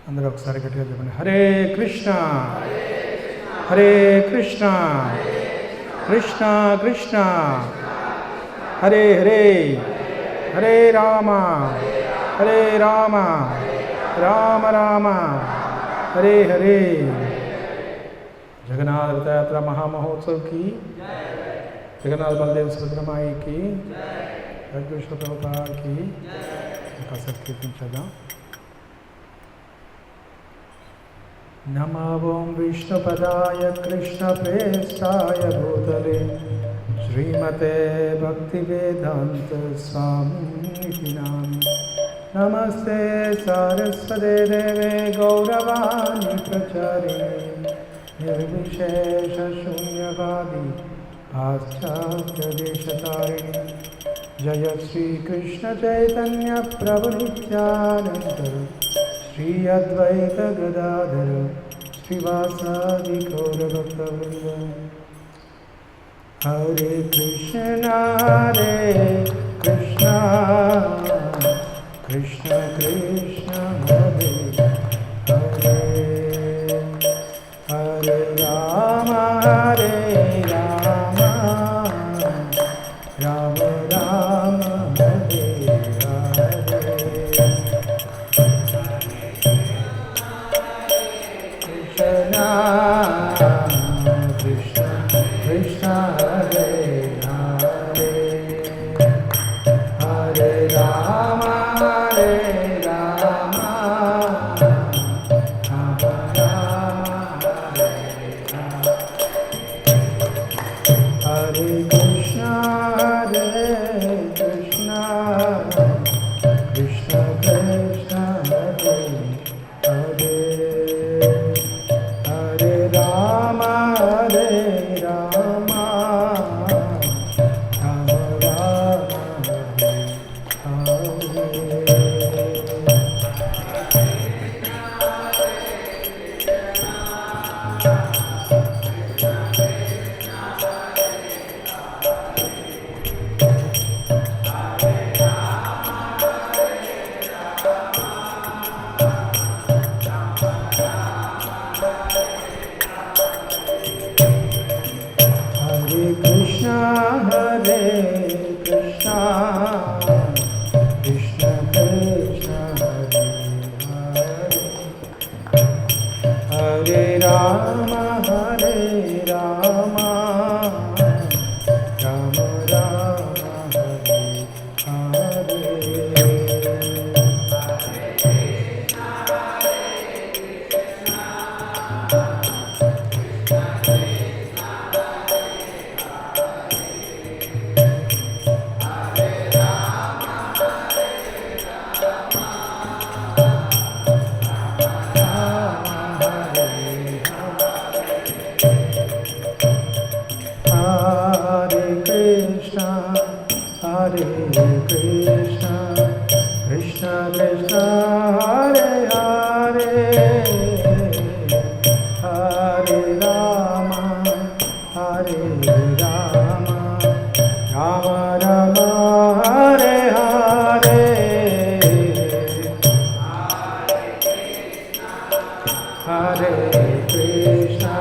అందరూ ఒకసారి గట్టిగా చెప్పండి. హరే కృష్ణ హరే కృష్ణ కృష్ణ కృష్ణ హరే హరే హరే రామ హరే రామ రామ రామ हरे हरे। जगन्नाथ रथ यात्रा महामहोत्सव की, जगन्नाथ बलदेव सुभद्रा माई की, जगदीश्वर प्रभुपाद की कीर्तिंचदा। नमो विष्णुपदाय कृष्णप्रेष्ठाय भूतले श्रीमते भक्तिवेदांत स्वामिनिति नामिने। नमस्ते सारस्वते देवे गौरवाणी प्रचारिणे निर्विशेष शून्यवादी पाश्चात्यदेशतारिणे। जय श्री कृष्ण चैतन्य प्रभु नित्यानंद श्री अद्वैत गदाधर श्रीवासादि गौरभक्तवृंद। हरे कृष्णा कृष्ण कृष्ण हरे हरे, हरे राम राम राम हरे हरे। कृष्ण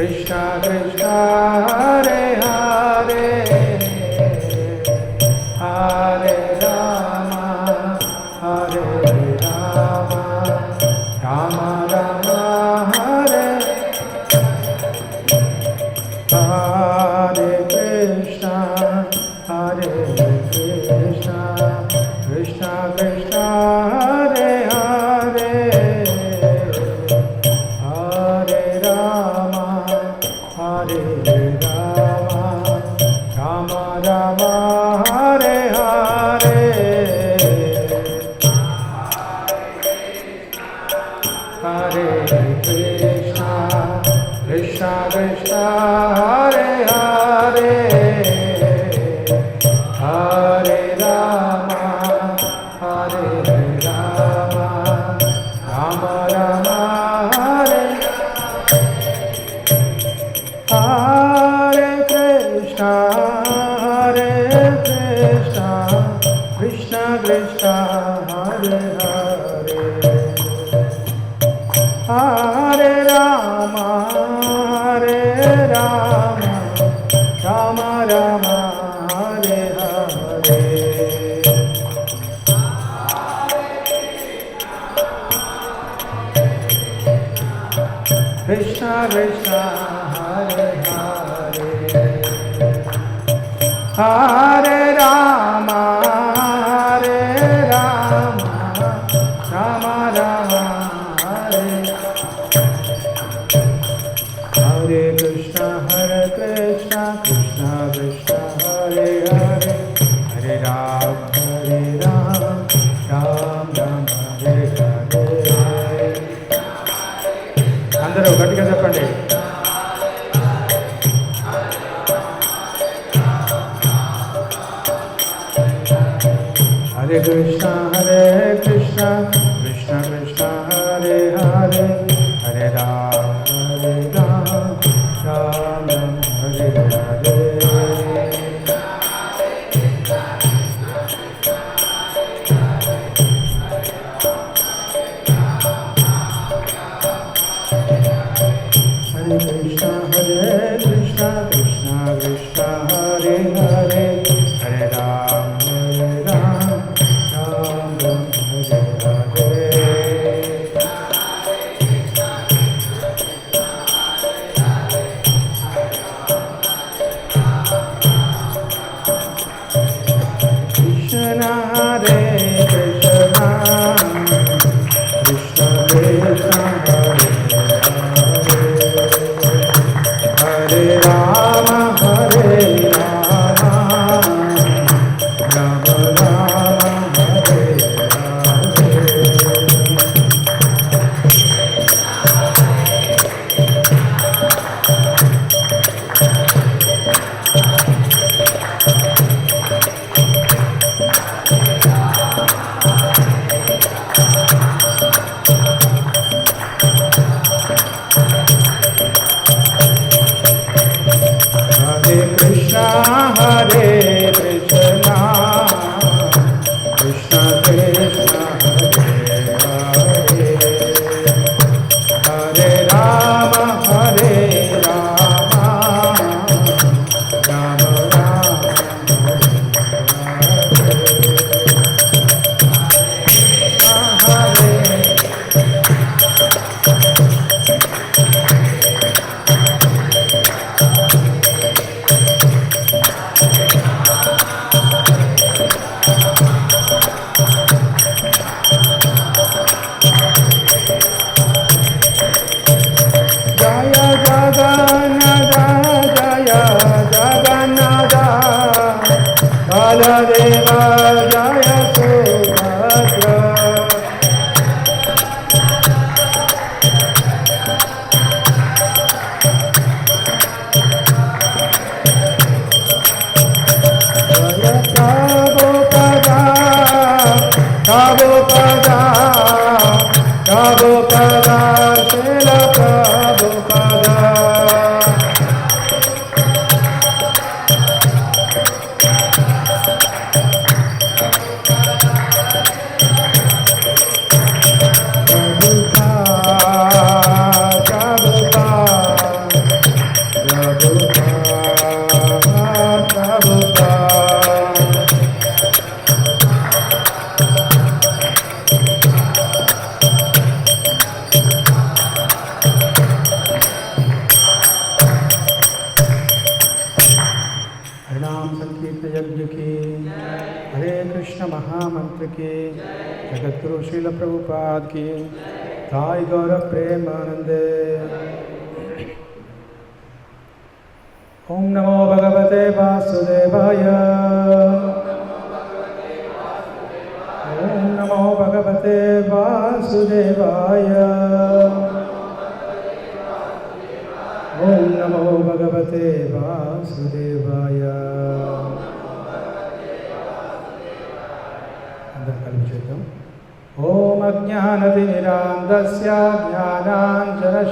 कृष्ण कृष्ण हरे हरे, हरे Ram Krishna Krishna Hare Hare Hare Rama Hare Rama Rama Rama Hare Hare Krishna Krishna Hare Hare Hare Rama Hare Rama Rama Rama Hare Hare Krishna Krishna Krishna Hare Hare Hare Ram Ram Ram Hare Hare అందరూ గట్టిగా చెప్పండి Hare Krishna Krishna Krishna Hare Hare Hare Ram Ram Ram Hare Hare Krishna Krishna Krishna Hare Hare Hare Ram Ram Ram Hare Hare Krishna Hare Krishna Krishna Krishna Hare Rama Hare Rama Rama Rama Hare Krishna Hare Krishna Krishna Krishna Hare Hare Hare Rama Hare Rama Rama Rama Hare Baladeva Jaya Subhadra Jaya Prabhupada Prabhupada Prabhupada Srila Prabhupada महामंत्र की जगतगुरु श्रील प्रभुपाद की ताई गौरव प्रेमानंदे ओम नमो भगवते वासुदेवाय ओम नमो भगवते वासुदेवाय ओम नमो भगवते वासुदेवाय ओम अज्ञानतिमिरान्धस्य ज्ञानाञ्जनशलाकया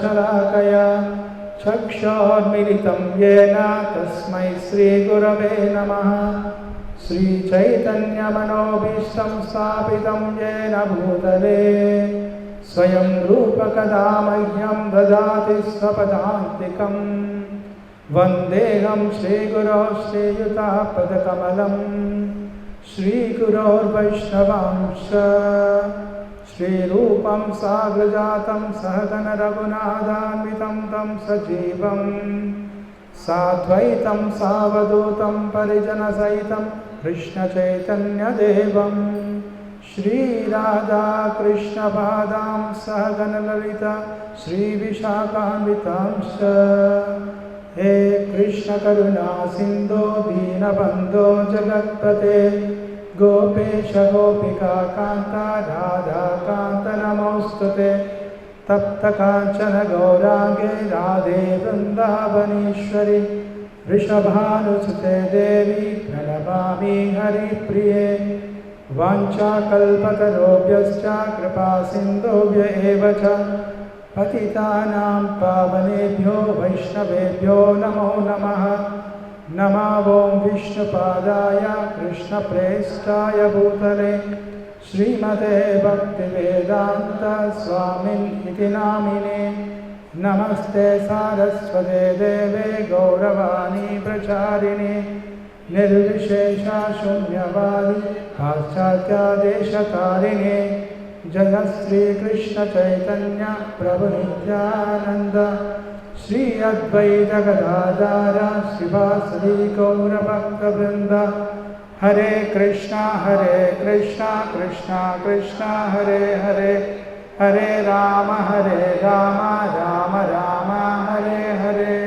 चक्षुर्मिलितं येन तस्मै श्रीगुरवे नमः श्रीचैतन्यमनोभीष्टं स्थापितं येन भूतले स्वयं रूपकदा मह्यं ददाति स्वपदान्तिकं वन्देऽहं श्रीगुरो श्रीयुतापदकमलं श्रीगुरोर्वैष्णवांश श्रीरूपं साग्रजातं सहगण रघुनाथान्वितं तं सजीवं साद्वैतं सावधूतं परिजनसहितं कृष्णचैतन्यदेवं श्रीराधाकृष्णपादां सहगण ललिता श्रीविशाखान्वितांश्च हे कृष्ण करुणा सिंधो दीनबंधो जगत्पते गोपेश गोपिका कांता राधा कांत नमोस्तुते तप्त कांचन गौरांगे राधे वृंदावनेश्वरी वृषभानुसुते देवी प्रणमामि हरिप्रिये वाञ्छाकल्पतरुभ्यश्च कृपा सिन्धुभ्य एव च पतितानां पावनेभ्यो वैष्णवेभ्यो नमो नमः। नमो विष्णुपादाय कृष्णप्रेष्ठाय भूतले श्रीमते भक्तिवेदान्त स्वामिनिति नामिने नमस्ते सारस्वते देवे गौरवाणी प्रचारिणे निर्विशेषा शून्यवादी पाश्चात्यादेशकारिणे जय श्री कृष्ण चैतन्य प्रभु नित्यानंद श्री अद्वैत गदाधर शिवासदि गौरभक्तवृंद हरे कृष्णा कृष्णा कृष्णा हरे हरे हरे राम राम राम हरे हरे।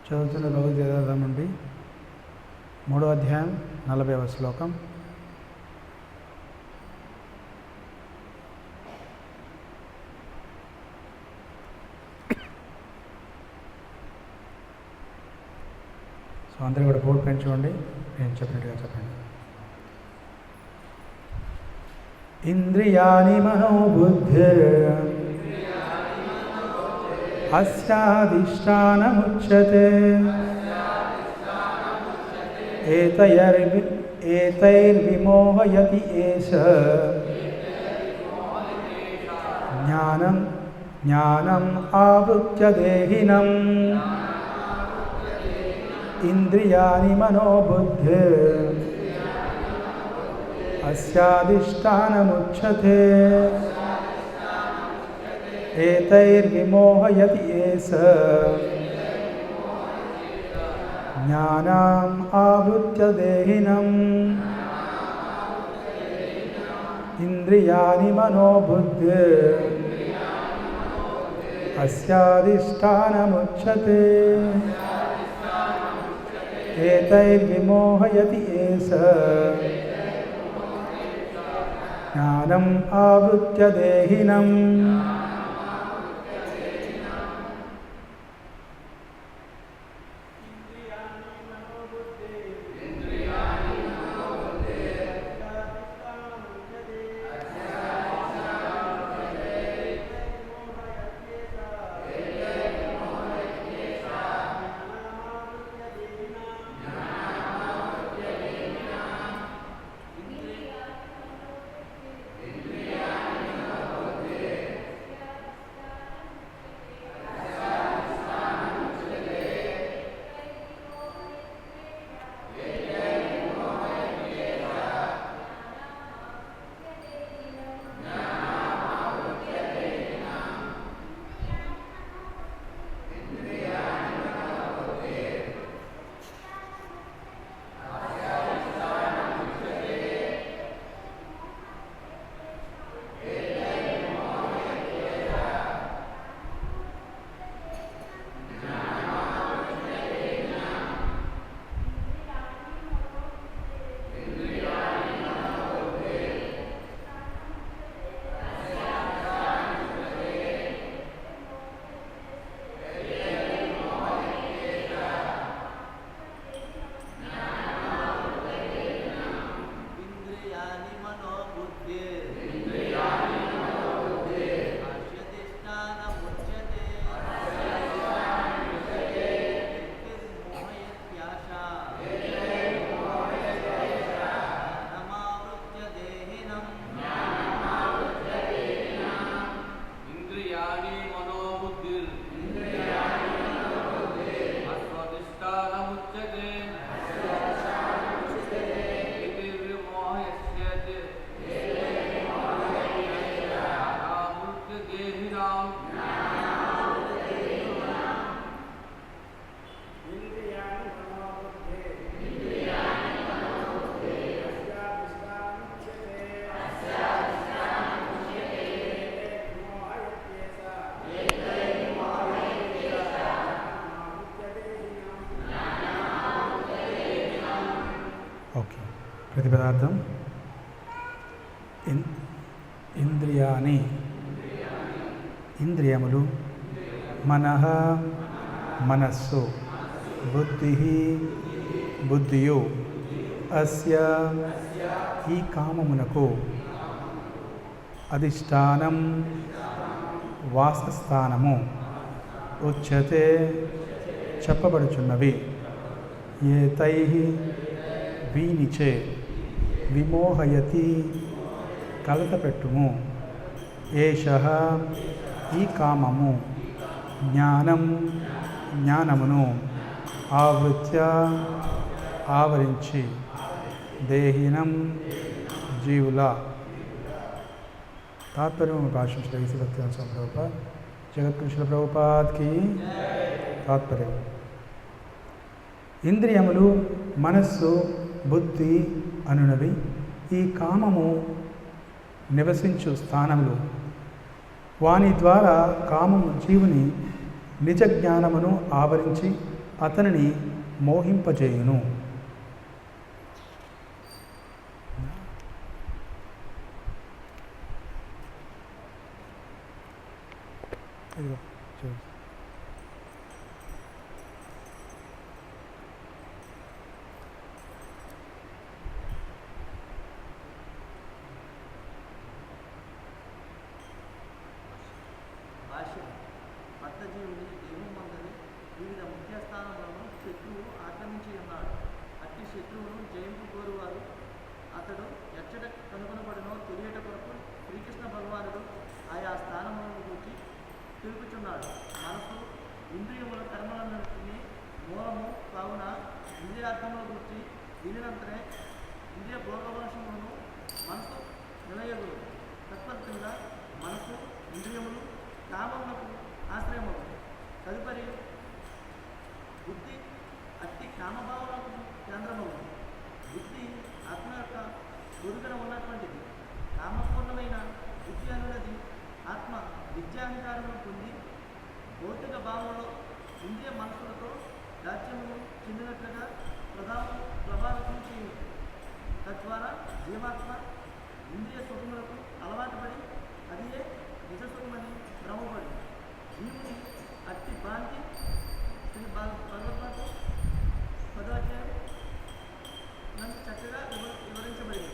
చదువుతున్న భగవద్గీత నుండి 3వ అధ్యాయం 40వ శ్లోకం. సో అందరూ కూడా బోర్డు పెంచుకోండి, నేను చెప్పినట్టుగా చెప్పండి. ఇంద్రియాణి మనోబుద్ధిర్ अस्याधिष्ठानमुच्यते एतैर्विमोहयति एष ज्ञानम् आवृत्य देहिनम् इंद्रियाणि मनोबुद्धिः अस्याधिष्ठानमुच्यते एतैर्विमोहयति एष ज्ञानम् आवृत्य देहिनम् इंद्रियाणि मनोबुद्धिः अस्याधिष्ठानमुच्यते एतैर्विमोहयति एष ज्ञानम् आवृत्य देहिनम्. పదార్థం ఇంద్రియాని, ఇంద్రియములు, మనః మనస్సు, బుద్ధి బుద్ధియు, అస్య ఈ కామమునకు, అధిష్టానం వాసస్థానము, ఉచ్యతే చెప్పబడుచున్నవి, ఏతైః వీనిచే, విమోహయతి కలతపెట్టుము, ఏషః ఈ కామము, జ్ఞానం జ్ఞానమును, ఆవృత్య ఆవరించి, దేహినం జీవుల. తాత్పర్యం భాష్యం శ్రీ సత్యనారాయణ స్వామి ప్రభుపాద, జగద్గురు శ్రీల ప్రభుపాద్కి తాత్పర్యం. ఇంద్రియములు, మనస్సు, బుద్ధి అనునవి ఈ కామము నివసించు స్థానములు. వాని ద్వారా కామము జీవుని నిజ జ్ఞానమును ఆవరించి అతనిని మోహింపజేయును. బద్ధజీవుని దేహమందరి వివిధ ముఖ్య స్థానములను శత్రువు ఆక్రమించి ఉన్నాడు. అట్టి శత్రువును జయింపు కోరువారు అతడు ఎచ్చట కనుగొనబడినో తెలియట కొరకు శ్రీకృష్ణ భగవానుడు ఆయా స్థానములను గురించి తెలుపుచున్నాడు. మనసు ఇంద్రియముల కర్మలన్నింటినీ మూలము కావున ఇంద్రియార్థముల గురించి వినినంతనే ఇంద్రియ భోగవంశములను మనసు నిలయగులు. తత్ఫలితంగా మనసు ఇంద్రియములు కామములకు ఆశ్రయమవుతుంది. తదుపరి బుద్ధి అట్టి కామభావనకు కేంద్రమవుతుంది. బుద్ధి ఆత్మ యొక్క పొరుగున ఉన్నటువంటిది. కామపూర్ణమైన బుద్ధి అనున్నది ఆత్మ విద్యాధికారమును పొంది భౌతిక భావంలో ఇంద్రియ మనసులతో రాజ్యమును చెందినట్లుగా ప్రభావితం చేయును. తద్వారా జీవాత్మ ఇంద్రియ సుఖములకు అలవాటు పడి అదియే నిజ సుఖమని భ్రమపడి జీవుని అట్టి భ్రాంతి శ్రీ భగవద్గీత 10వ అధ్యాయం నన్ను చక్కగా వివరించబడింది.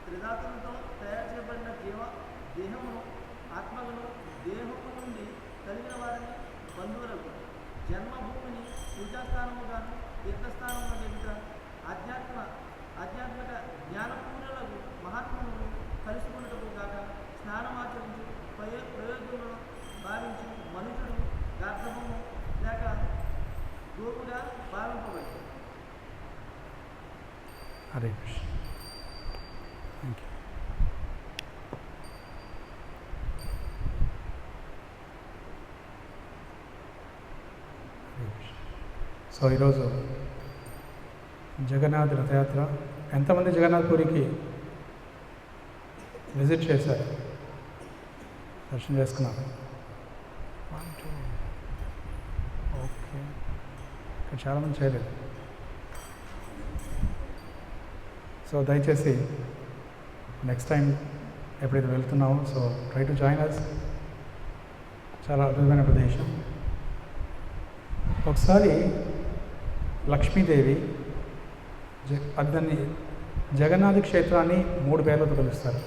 త్రిధాతులతో తయారు చేయబడిన దేహమును ఆత్మలను దేహము నుండి కలిగిన వారిని బంధువులకు జన్మభూమిని పూజాస్థానముగాను తీర్థస్థానముగా ఎదుట ఆధ్యాత్మిక జ్ఞానపూర్ణులకు మహాత్ములను కలుసుకున్నటకు కాక స్నానమాచరించి ప్రయోజకులను భావించి మనుషుడు గార్ధము లేక గోపుగా భావింపవచ్చు. Hare Krishna. Thank you. So ఈరోజు జగన్నాథ్ రథయాత్ర. ఎంతమంది జగన్నాథ్ పూరికి విజిట్ చేశారు, దర్శనం చేసుకున్నారు? ఓకే, ఇక్కడ చాలామంది చేయలేదు. సో దయచేసి నెక్స్ట్ టైం ఎప్పుడైతే వెళ్తున్నామో so try to join us. చాలా అద్భుతమైన ప్రదేశం. ఒకసారి లక్ష్మీదేవి దాన్ని జగన్నాథ క్షేత్రాన్ని 3 పేర్లతో పిలుస్తారు.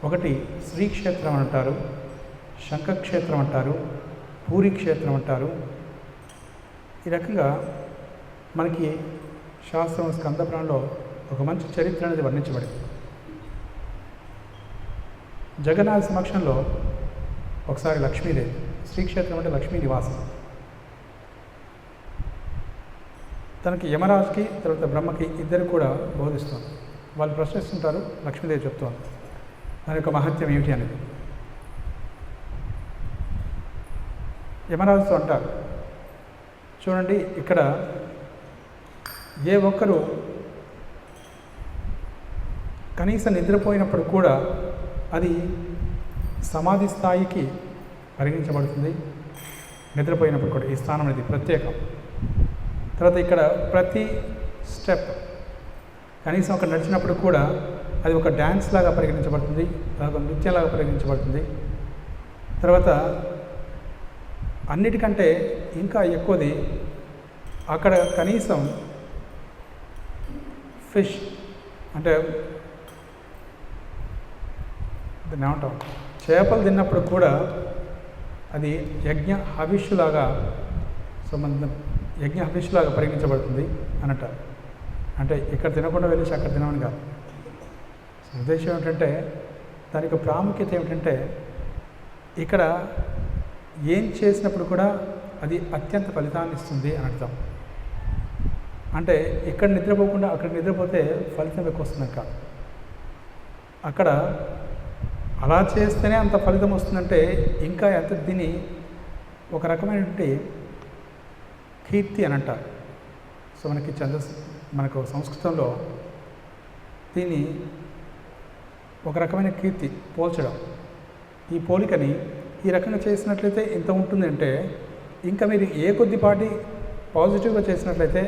ఒకటి శ్రీక్షేత్రం అంటారు, శంఖక్షేత్రం అంటారు, పూరి క్షేత్రం అంటారు. ఈ రకంగా మనకి శాస్త్రం స్కందపురాణంలో ఒక మంచి చరిత్ర అనేది వర్ణించబడింది. జగన్నాథ సమక్షంలో ఒకసారి లక్ష్మీదేవి, శ్రీక్షేత్రం అంటే లక్ష్మీ నివాసం, తనకి యమరాజుకి తర్వాత బ్రహ్మకి ఇద్దరు కూడా బోధిస్తుంది. వాళ్ళు ప్రశ్నిస్తుంటారు, లక్ష్మీదేవి చెప్తోంది దాని యొక్క మహత్యం ఏమిటి అనేది. యమరాజుతో అంటారు, చూడండి ఇక్కడ ఏ ఒక్కరు కనీసం నిద్రపోయినప్పుడు కూడా అది సమాధి స్థాయికి పరిగణించబడుతుంది. నిద్రపోయినప్పుడు కూడా ఈ స్థానం అనేది ప్రత్యేకం. తర్వాత ఇక్కడ ప్రతి స్టెప్ కనీసం అక్కడ నడిచినప్పుడు కూడా అది ఒక డ్యాన్స్ లాగా పరిగణించబడుతుంది, ఒక నృత్యంలాగా పరిగణించబడుతుంది. తర్వాత అన్నిటికంటే ఇంకా ఎక్కువది అక్కడ కనీసం ఫిష్ అంటే దాన్ని ఏమంటాం, చేపలు తిన్నప్పుడు కూడా అది యజ్ఞ హవిష్యులాగా, సో మన యజ్ఞ హవిష్యులాగా పరిగణించబడుతుంది అన్నట్టు. అంటే ఇక్కడ తినకుండా వెళ్ళేసి అక్కడ తినమని కాదు. ఉద్దేశం ఏమిటంటే దానికి ప్రాముఖ్యత ఏమిటంటే ఇక్కడ ఏం చేసినప్పుడు కూడా అది అత్యంత ఫలితాన్ని ఇస్తుంది అని అర్థం. అంటే ఇక్కడ నిద్రపోకుండా అక్కడ నిద్రపోతే ఫలితం ఎక్కువ వస్తుందని కాదు. అక్కడ అలా చేస్తేనే అంత ఫలితం వస్తుందంటే ఇంకా ఎంత దీన్ని ఒక రకమైనటువంటి కీర్తి అని అంటారు. సో మనకు సంస్కృతంలో దీన్ని ఒక రకమైన కీర్తి పోల్చడం. ఈ పోలికని ఈ రకంగా చేసినట్లయితే ఇంత ఉంటుందంటే ఇంకా మీరు ఏ కొద్దిపాటి పాజిటివ్గా చేసినట్లయితే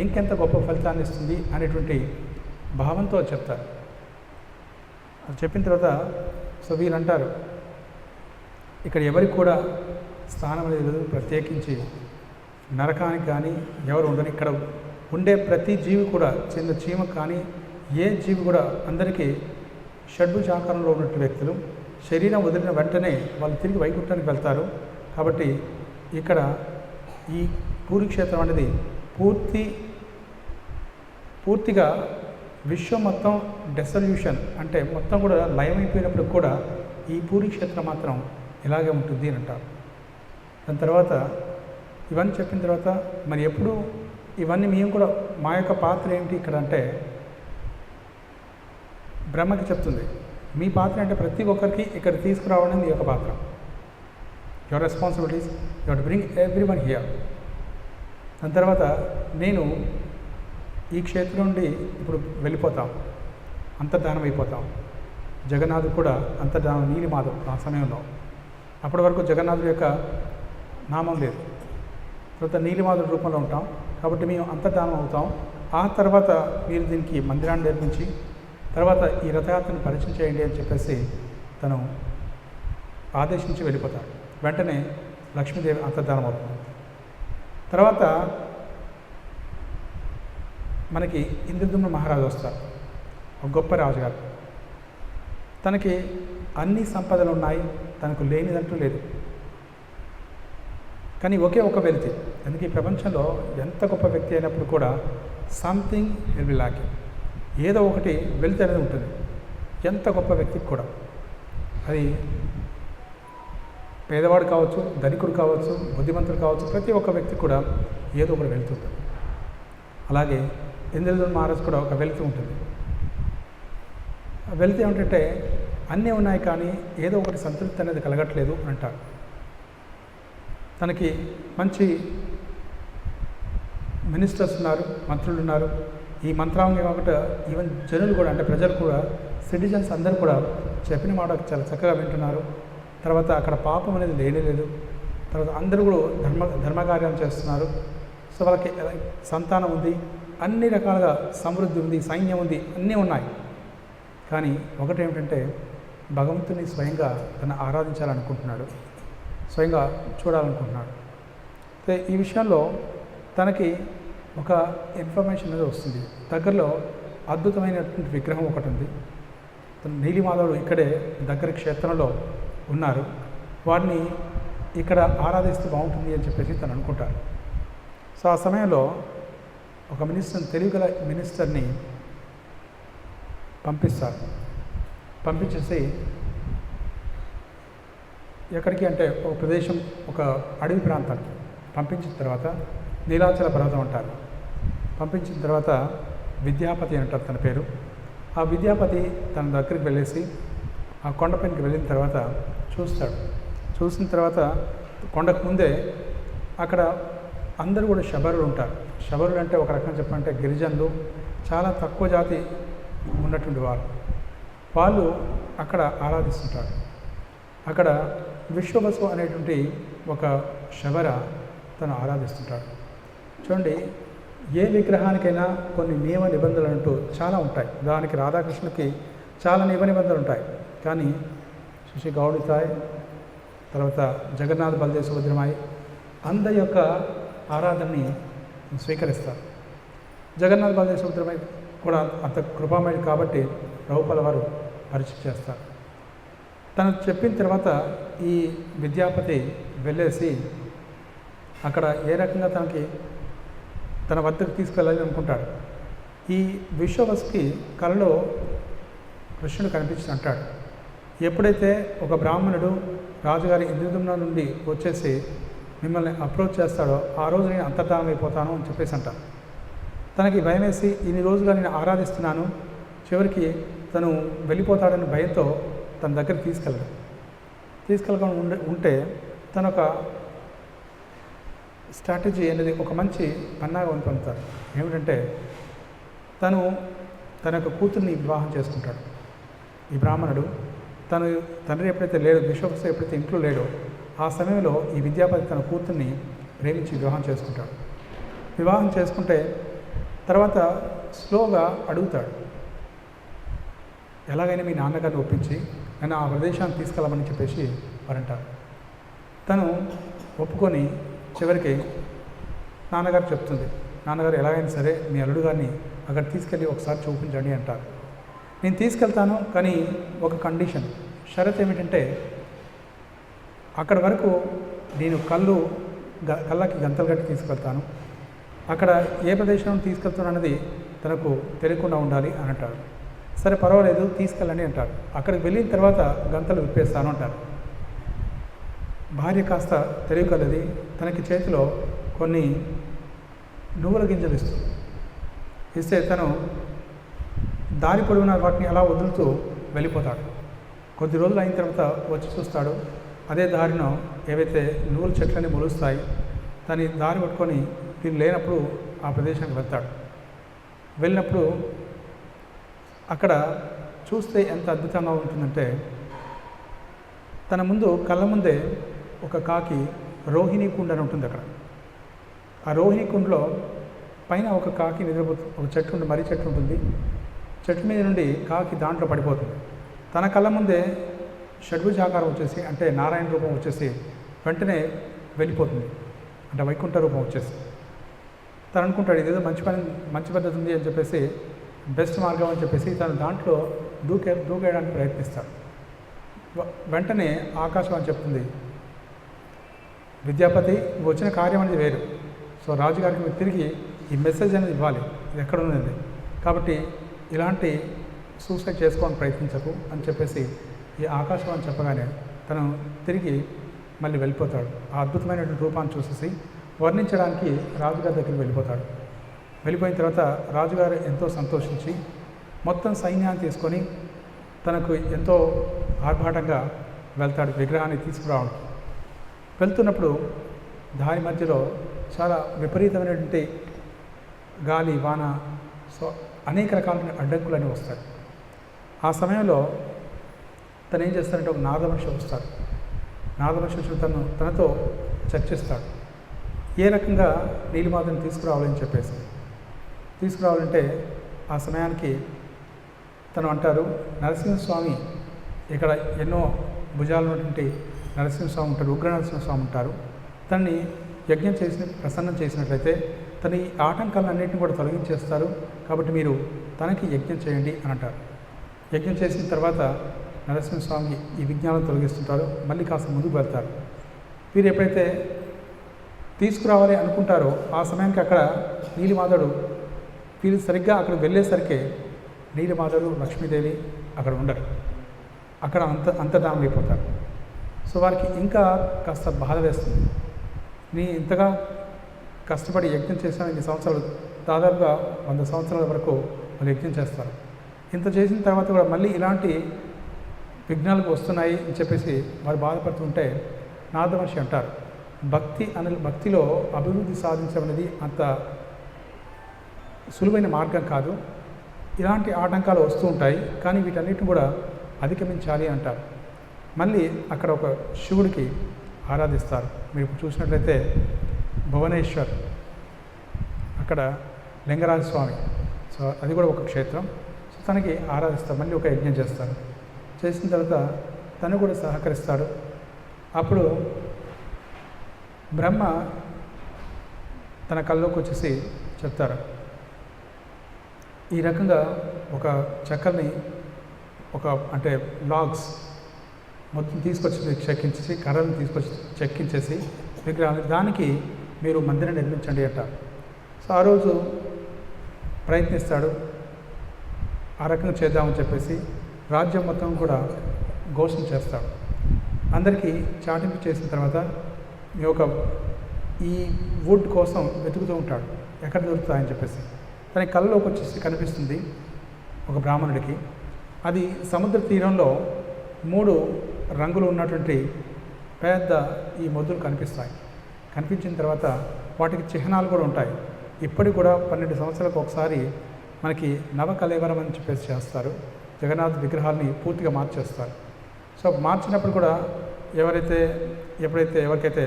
ఇంకెంత గొప్ప ఫలితాన్ని ఇస్తుంది అనేటువంటి భావంతో చెప్తారు. అది చెప్పిన తర్వాత సో వీళ్ళు అంటారు ఇక్కడ ఎవరికి కూడా స్థానం అనేది లేదు, ప్రత్యేకించి నరకానికి కానీ ఎవరు ఉండరు. ఇక్కడ ఉండే ప్రతి జీవి కూడా, చిన్న చీమ కానీ ఏ జీవి కూడా అందరికీ షడ్భుజాకారంలో ఉన్నటువంటి వ్యక్తులు. శరీరం వదిలిన వెంటనే వాళ్ళు తిరిగి వైకుంఠానికి వెళ్తారు. కాబట్టి ఇక్కడ ఈ పూరిక్షేత్రం అనేది పూర్తిగా విశ్వం మొత్తం డెసల్యూషన్ అంటే మొత్తం కూడా లయమైపోయినప్పుడు కూడా ఈ పూరిక్షేత్రం మాత్రం ఇలాగే ఉంటుంది అని అంటారు. దాని తర్వాత ఇవన్నీ చెప్పిన తర్వాత మరి ఎప్పుడు ఇవన్నీ మేము కూడా మా యొక్క పాత్ర ఏమిటి ఇక్కడ అంటే బ్రహ్మకి చెప్తుంది, మీ పాత్ర అంటే ప్రతి ఒక్కరికి ఇక్కడ తీసుకురావడం మీ యొక్క పాత్ర. Your responsibilities you have to bring everyone here. దాని తర్వాత నేను ఈ క్షేత్రం నుండి ఇప్పుడు వెళ్ళిపోతాం, అంతర్ధానం అయిపోతాం. జగన్నాథుడు కూడా అంతర్ధానం, నీలిమాధవ్ ఆ సమయంలో. అప్పటి వరకు జగన్నాథుడి యొక్క నామం లేదు. తర్వాత నీలిమాధుడి రూపంలో ఉంటాం. కాబట్టి మేము అంతర్ధానం అవుతాం. ఆ తర్వాత మీరు దీనికి మందిరాన్ని నిర్మించి తర్వాత ఈ రథయాత్రను పరిచయం చేయండి అని చెప్పేసి తను ఆదేశించి వెళ్ళిపోతాడు. వెంటనే లక్ష్మీదేవి అంతర్ధానం అవుతుంది. తర్వాత మనకి ఇంద్రద్యుమ్న మహారాజు వస్తారు, ఒక గొప్ప రాజుగారు. తనకి అన్ని సంపదలు ఉన్నాయి, తనకు లేనిదంటూ లేదు. కానీ ఒకే ఒక వ్యక్తి, ఎందుకు ఈ ప్రపంచంలో ఎంత గొప్ప వ్యక్తి అయినప్పుడు కూడా సంథింగ్ విల్ బి ల్యాకింగ్, ఏదో ఒకటి వెల్త్ అనేది ఉంటుంది. ఎంత గొప్ప వ్యక్తికి కూడా అది పేదవాడు కావచ్చు, ధనికుడు కావచ్చు, బుద్ధిమంతుడు కావచ్చు, ప్రతి ఒక్క వ్యక్తికి కూడా ఏదో ఒకటి వెళ్తుంది. అలాగే ఇంద్రద్యుమ్న మహారాజు కూడా ఒక వెల్త్ ఉంటుంది. వెల్త్ ఏమిటంటే అన్నీ ఉన్నాయి కానీ ఏదో ఒకటి సంతృప్తి అనేది కలగట్లేదు అంటారు. తనకి మంచి మినిస్టర్స్ ఉన్నారు, మంత్రులు ఉన్నారు. ఈ మంత్రాంగం కాకుండా ఈవెన్ జనులు కూడా, అంటే ప్రజలు కూడా, సిటిజన్స్ అందరూ కూడా చెప్పిన మాట చాలా చక్కగా వింటున్నారు. తర్వాత అక్కడ పాపం అనేది లేనేలేదు. తర్వాత అందరూ కూడా ధర్మకార్యం చేస్తున్నారు. సో వాళ్ళకి సంతానం ఉంది, అన్ని రకాలుగా సమృద్ధి ఉంది, సైన్యం ఉంది, అన్నీ ఉన్నాయి. కానీ ఒకటేమిటంటే భగవంతుని స్వయంగా తను ఆరాధించాలనుకుంటున్నాడు, స్వయంగా చూడాలనుకుంటున్నాడు. ఈ విషయంలో తనకి ఒక ఇన్ఫర్మేషన్ అనేది వస్తుంది. దగ్గరలో అద్భుతమైనటువంటి విగ్రహం ఒకటి ఉంది. నీలిమాధవుడు ఇక్కడే దగ్గర క్షేత్రంలో ఉన్నారు, వారిని ఇక్కడ ఆరాధిస్తే బాగుంటుంది అని చెప్పేసి తను అనుకుంటారు. సో ఆ సమయంలో ఒక మినిస్టర్ని, తెలివిగల మినిస్టర్ని పంపిస్తారు. పంపించేసి ఎక్కడికి అంటే ఒక ప్రదేశం, ఒక అడవి ప్రాంతానికి పంపించిన తర్వాత నీలాచల పర్వతం అంటారు. పంపించిన తర్వాత విద్యాపతి అంటారు తన పేరు. ఆ విద్యాపతి తన దగ్గరికి వెళ్ళేసి ఆ కొండపైనకి వెళ్ళిన తర్వాత చూస్తాడు. చూసిన తర్వాత కొండకు ముందే అక్కడ అందరూ కూడా శబరులు ఉంటారు. శబరులు అంటే ఒక రకంగా చెప్పాలంటే గిరిజనులు, చాలా తక్కువ జాతి ఉన్నటువంటి వాళ్ళు అక్కడ ఆరాధిస్తుంటారు. అక్కడ విశ్వవసు అనేటువంటి ఒక శబర తను ఆరాధిస్తుంటాడు. చూడండి, ఏ విగ్రహానికైనా కొన్ని నియమ నిబంధనలు అంటూ చాలా ఉంటాయి. దానికి రాధాకృష్ణుకి చాలా నిబంధనలు ఉంటాయి. కానీ శ్రీ గౌడితాయ్, తర్వాత జగన్నాథ్ బలదేవ్ సుభద్రమాయి అందరి యొక్క ఆరాధనని స్వీకరిస్తారు. జగన్నాథ్ బలదేవ్ సుభద్రమాయి కూడా అంత కృపామయుడు కాబట్టి ప్రభుపాల వారు పరిచయం చేస్తారు. తను చెప్పిన తర్వాత ఈ విద్యాపతి వెళ్ళేసి అక్కడ ఏ రకంగా తన వద్దకు తీసుకెళ్ళాలి అనుకుంటాడు. ఈ విశ్వవసుకి కలలో కృష్ణుడు కనిపించి అంటాడు, ఎప్పుడైతే ఒక బ్రాహ్మణుడు రాజుగారి ఇంద్రదుమ్న నుండి వచ్చేసి మిమ్మల్ని అప్రోచ్ చేస్తాడో ఆ రోజు నేను అంతర్ధానం అయిపోతాను అని చెప్పేసి అంటాను. తనకి భయం వేసి ఇన్ని రోజులుగా నేను ఆరాధిస్తున్నాను, చివరికి తను వెళ్ళిపోతాడని భయంతో తన దగ్గర తీసుకెళ్ళకుండా ఉంటే తన ఒక స్ట్రాటజీ అనేది ఒక మంచి పన్నాగా పొందుతారు. ఏమిటంటే తన యొక్క కూతుర్ని వివాహం చేసుకుంటాడు. ఈ బ్రాహ్మణుడు తండ్రి ఎప్పుడైతే లేడో, విశ్వవసు ఎప్పుడైతే ఇంట్లో లేడో ఆ సమయంలో ఈ విద్యాపతి తన కూతుర్ని ప్రేమించి వివాహం చేసుకుంటాడు. వివాహం చేసుకుంటే తర్వాత స్లోగా అడుగుతాడు, ఎలాగైనా మీ నాన్నగారిని ఒప్పించి నన్ను ఆ ప్రదేశాన్ని తీసుకెళ్ళమని చెప్పేసి వారంటారు. తను ఒప్పుకొని చివరికి నాన్నగారు చెప్తుంది, నాన్నగారు ఎలాగైనా సరే మీ అల్లుడు గారిని అక్కడ తీసుకెళ్ళి ఒకసారి చూపించండి అంటారు. నేను తీసుకెళ్తాను, కానీ ఒక కండిషన్, షరత్ ఏమిటంటే అక్కడ వరకు నేను కళ్ళకి గంతలు కట్టి తీసుకెళ్తాను, అక్కడ ఏ ప్రదేశం తీసుకెళ్తాను అన్నది తనకు తెలియకుండా ఉండాలి అని అంటారు. సరే పర్వాలేదు తీసుకెళ్ళండి అంటారు. అక్కడికి వెళ్ళిన తర్వాత గంతలు విప్పేస్తాను అంటారు. భార్య కాస్త తెలియగలది, తనకి చేతిలో కొన్ని నువ్వుల గింజలు ఇస్తే తను దారి పొడవునా వాటిని అలా వదులుతూ వెళ్ళిపోతాడు. కొద్ది రోజులు అయిన తర్వాత వచ్చి చూస్తాడు, అదే దారిలో ఏవైతే నువ్వుల చెట్లని మొలుస్తాయి, దాని దారి పట్టుకొని వీళ్ళు లేనప్పుడు ఆ ప్రదేశానికి వెళ్తాడు. వెళ్ళినప్పుడు అక్కడ చూస్తే ఎంత అద్భుతంగా ఉంటుందంటే తన ముందు కళ్ళ ముందే ఒక కాకి రోహిణీ కుండ అని ఉంటుంది. అక్కడ ఆ రోహిణీ కుండలో పైన ఒక కాకి నిద్రపోతుంది, ఒక చెట్టు ఉంటుంది, మర్రి చెట్టు ఉంటుంది. చెట్టు మీద నుండి కాకి దాంట్లో పడిపోతుంది. తన కళ్ళ ముందే షడ్భుజాకారం వచ్చేసి, అంటే నారాయణ రూపం వచ్చేసి వెంటనే వెళ్ళిపోతుంది, అంటే వైకుంఠ రూపం వచ్చేసి. తను అనుకుంటాడు ఇదేదో మంచి పద్ధతి ఉంది అని చెప్పేసి, బెస్ట్ మార్గం అని చెప్పేసి తను దాంట్లో దూకేయడానికి ప్రయత్నిస్తాడు. వెంటనే ఆకాశం అని చెప్తుంది, విద్యాపతి నువ్వు వచ్చిన కార్యం అనేది వేరు, సో రాజుగారికి మీరు తిరిగి ఈ మెసేజ్ అనేది ఇవ్వాలి, ఇది ఎక్కడ ఉన్నది, కాబట్టి ఇలాంటి సూసైడ్ చేసుకోవడానికి ప్రయత్నించకు అని చెప్పేసి ఈ ఆకాశం అని చెప్పగానే తను తిరిగి మళ్ళీ వెళ్ళిపోతాడు. ఆ అద్భుతమైనటువంటి రూపాన్ని చూసేసి వర్ణించడానికి రాజుగారి దగ్గరికి వెళ్ళిపోతాడు. వెళ్ళిపోయిన తర్వాత రాజుగారు ఎంతో సంతోషించి మొత్తం సైన్యాన్ని తీసుకొని తనకు ఎంతో ఆర్భాటంగా వెళ్తాడు విగ్రహాన్ని తీసుకురావడానికి. వెళ్తున్నప్పుడు దారి మధ్యలో చాలా విపరీతమైనటువంటి గాలి, వాన, సో అనేక రకాలైన అడ్డంకులన్నీ వస్తాయి. ఆ సమయంలో తను ఏం చేస్తాడంటే ఒక నాదమనిషి వస్తాడు. నాదమనిషి వచ్చి తనతో చర్చిస్తాడు, ఏ రకంగా నీలిమాతను తీసుకురావాలని చెప్పేసి. తీసుకురావాలంటే ఆ సమయానికి తను అంటారు, నరసింహస్వామి ఇక్కడ ఎన్నో భుజాలు ఉన్నటువంటి నరసింహస్వామి ఉంటారు, ఉగ్ర నరసింహస్వామి ఉంటారు. తనని యజ్ఞం ప్రసన్నం చేసినట్లయితే తన ఈ ఆటంకాలన్నింటినీ కూడా తొలగించేస్తారు, కాబట్టి మీరు తనకి యజ్ఞం చేయండి అని అంటారు. యజ్ఞం చేసిన తర్వాత నరసింహస్వామి ఈ విజ్ఞానం తొలగిస్తుంటారు. మళ్ళీ కాస్త ముందుకు వెళ్తారు. వీరు ఎప్పుడైతే తీసుకురావాలి అనుకుంటారో ఆ సమయానికి అక్కడ నీలిమాధవుడు, వీళ్ళు సరిగ్గా అక్కడికి వెళ్ళేసరికి నీలిమాధవుడు, లక్ష్మీదేవి అక్కడ ఉండరు, అక్కడ అంతర్ధానం అయిపోతారు. సో వారికి ఇంకా కాస్త బాధ వేస్తుంది. నీ ఇంతగా కష్టపడి యజ్ఞం చేసిన ఇన్ని సంవత్సరాలు, దాదాపుగా 100 సంవత్సరాల వరకు వాళ్ళు యజ్ఞం చేస్తారు. ఇంత చేసిన తర్వాత కూడా మళ్ళీ ఇలాంటి విఘ్నాలకు వస్తున్నాయి అని చెప్పేసి వారు బాధపడుతుంటే నారదమహర్షి అంటారు, భక్తిలో అభివృద్ధి సాధించడం అనేది అంత సులువైన మార్గం కాదు. ఇలాంటి ఆటంకాలు వస్తూ ఉంటాయి, కానీ వీటన్నిటిని కూడా అధిగమించాలి అంటారు. మళ్ళీ అక్కడ ఒక శివుడికి ఆరాధిస్తారు. మీరు ఇప్పుడు చూసినట్లయితే భువనేశ్వర్ అక్కడ లింగరాజ స్వామి, సో అది కూడా ఒక క్షేత్రం. సో తనకి ఆరాధిస్తారు, మళ్ళీ ఒక యజ్ఞం చేస్తారు. చేసిన తర్వాత తను కూడా సహకరిస్తాడు. అప్పుడు బ్రహ్మ తన కల్లోకి వచ్చేసి చెప్తారు, ఈ రకంగా ఒక చెక్కల్ని అంటే లాగ్స్ మొత్తం తీసుకొచ్చి చెక్కించేసి, కర్రలను తీసుకొచ్చి చెక్కించేసి విగ్రహాన్ని, దానికి మీరు మందిరం నిర్మించండి అంటారు. సో ఆ రోజు ప్రయత్నిస్తాడు, ఆ రకంగా చేద్దామని చెప్పేసి రాజ్యం మొత్తం కూడా ఘోషణ చేస్తాడు. అందరికీ చాటింపు చేసిన తర్వాత ఈ వుడ్ కోసం వెతుకుతూ ఉంటాడు, ఎక్కడ దొరుకుతాయని చెప్పేసి. తన కళ్ళలోకి వచ్చేసి కనిపిస్తుంది ఒక బ్రాహ్మణుడికి. అది సముద్ర తీరంలో 3 రంగులు ఉన్నటువంటి పెద్ద ఈ మొద్దులు కనిపిస్తాయి. కనిపించిన తర్వాత వాటికి చిహ్నాలు కూడా ఉంటాయి. ఇప్పటికి కూడా 12 సంవత్సరాలకు ఒకసారి మనకి నవకళేవరం అని చెప్పేసి చేస్తారు. జగన్నాథ్ విగ్రహాలని పూర్తిగా మార్చేస్తారు. సో మార్చినప్పుడు కూడా ఎవరికైతే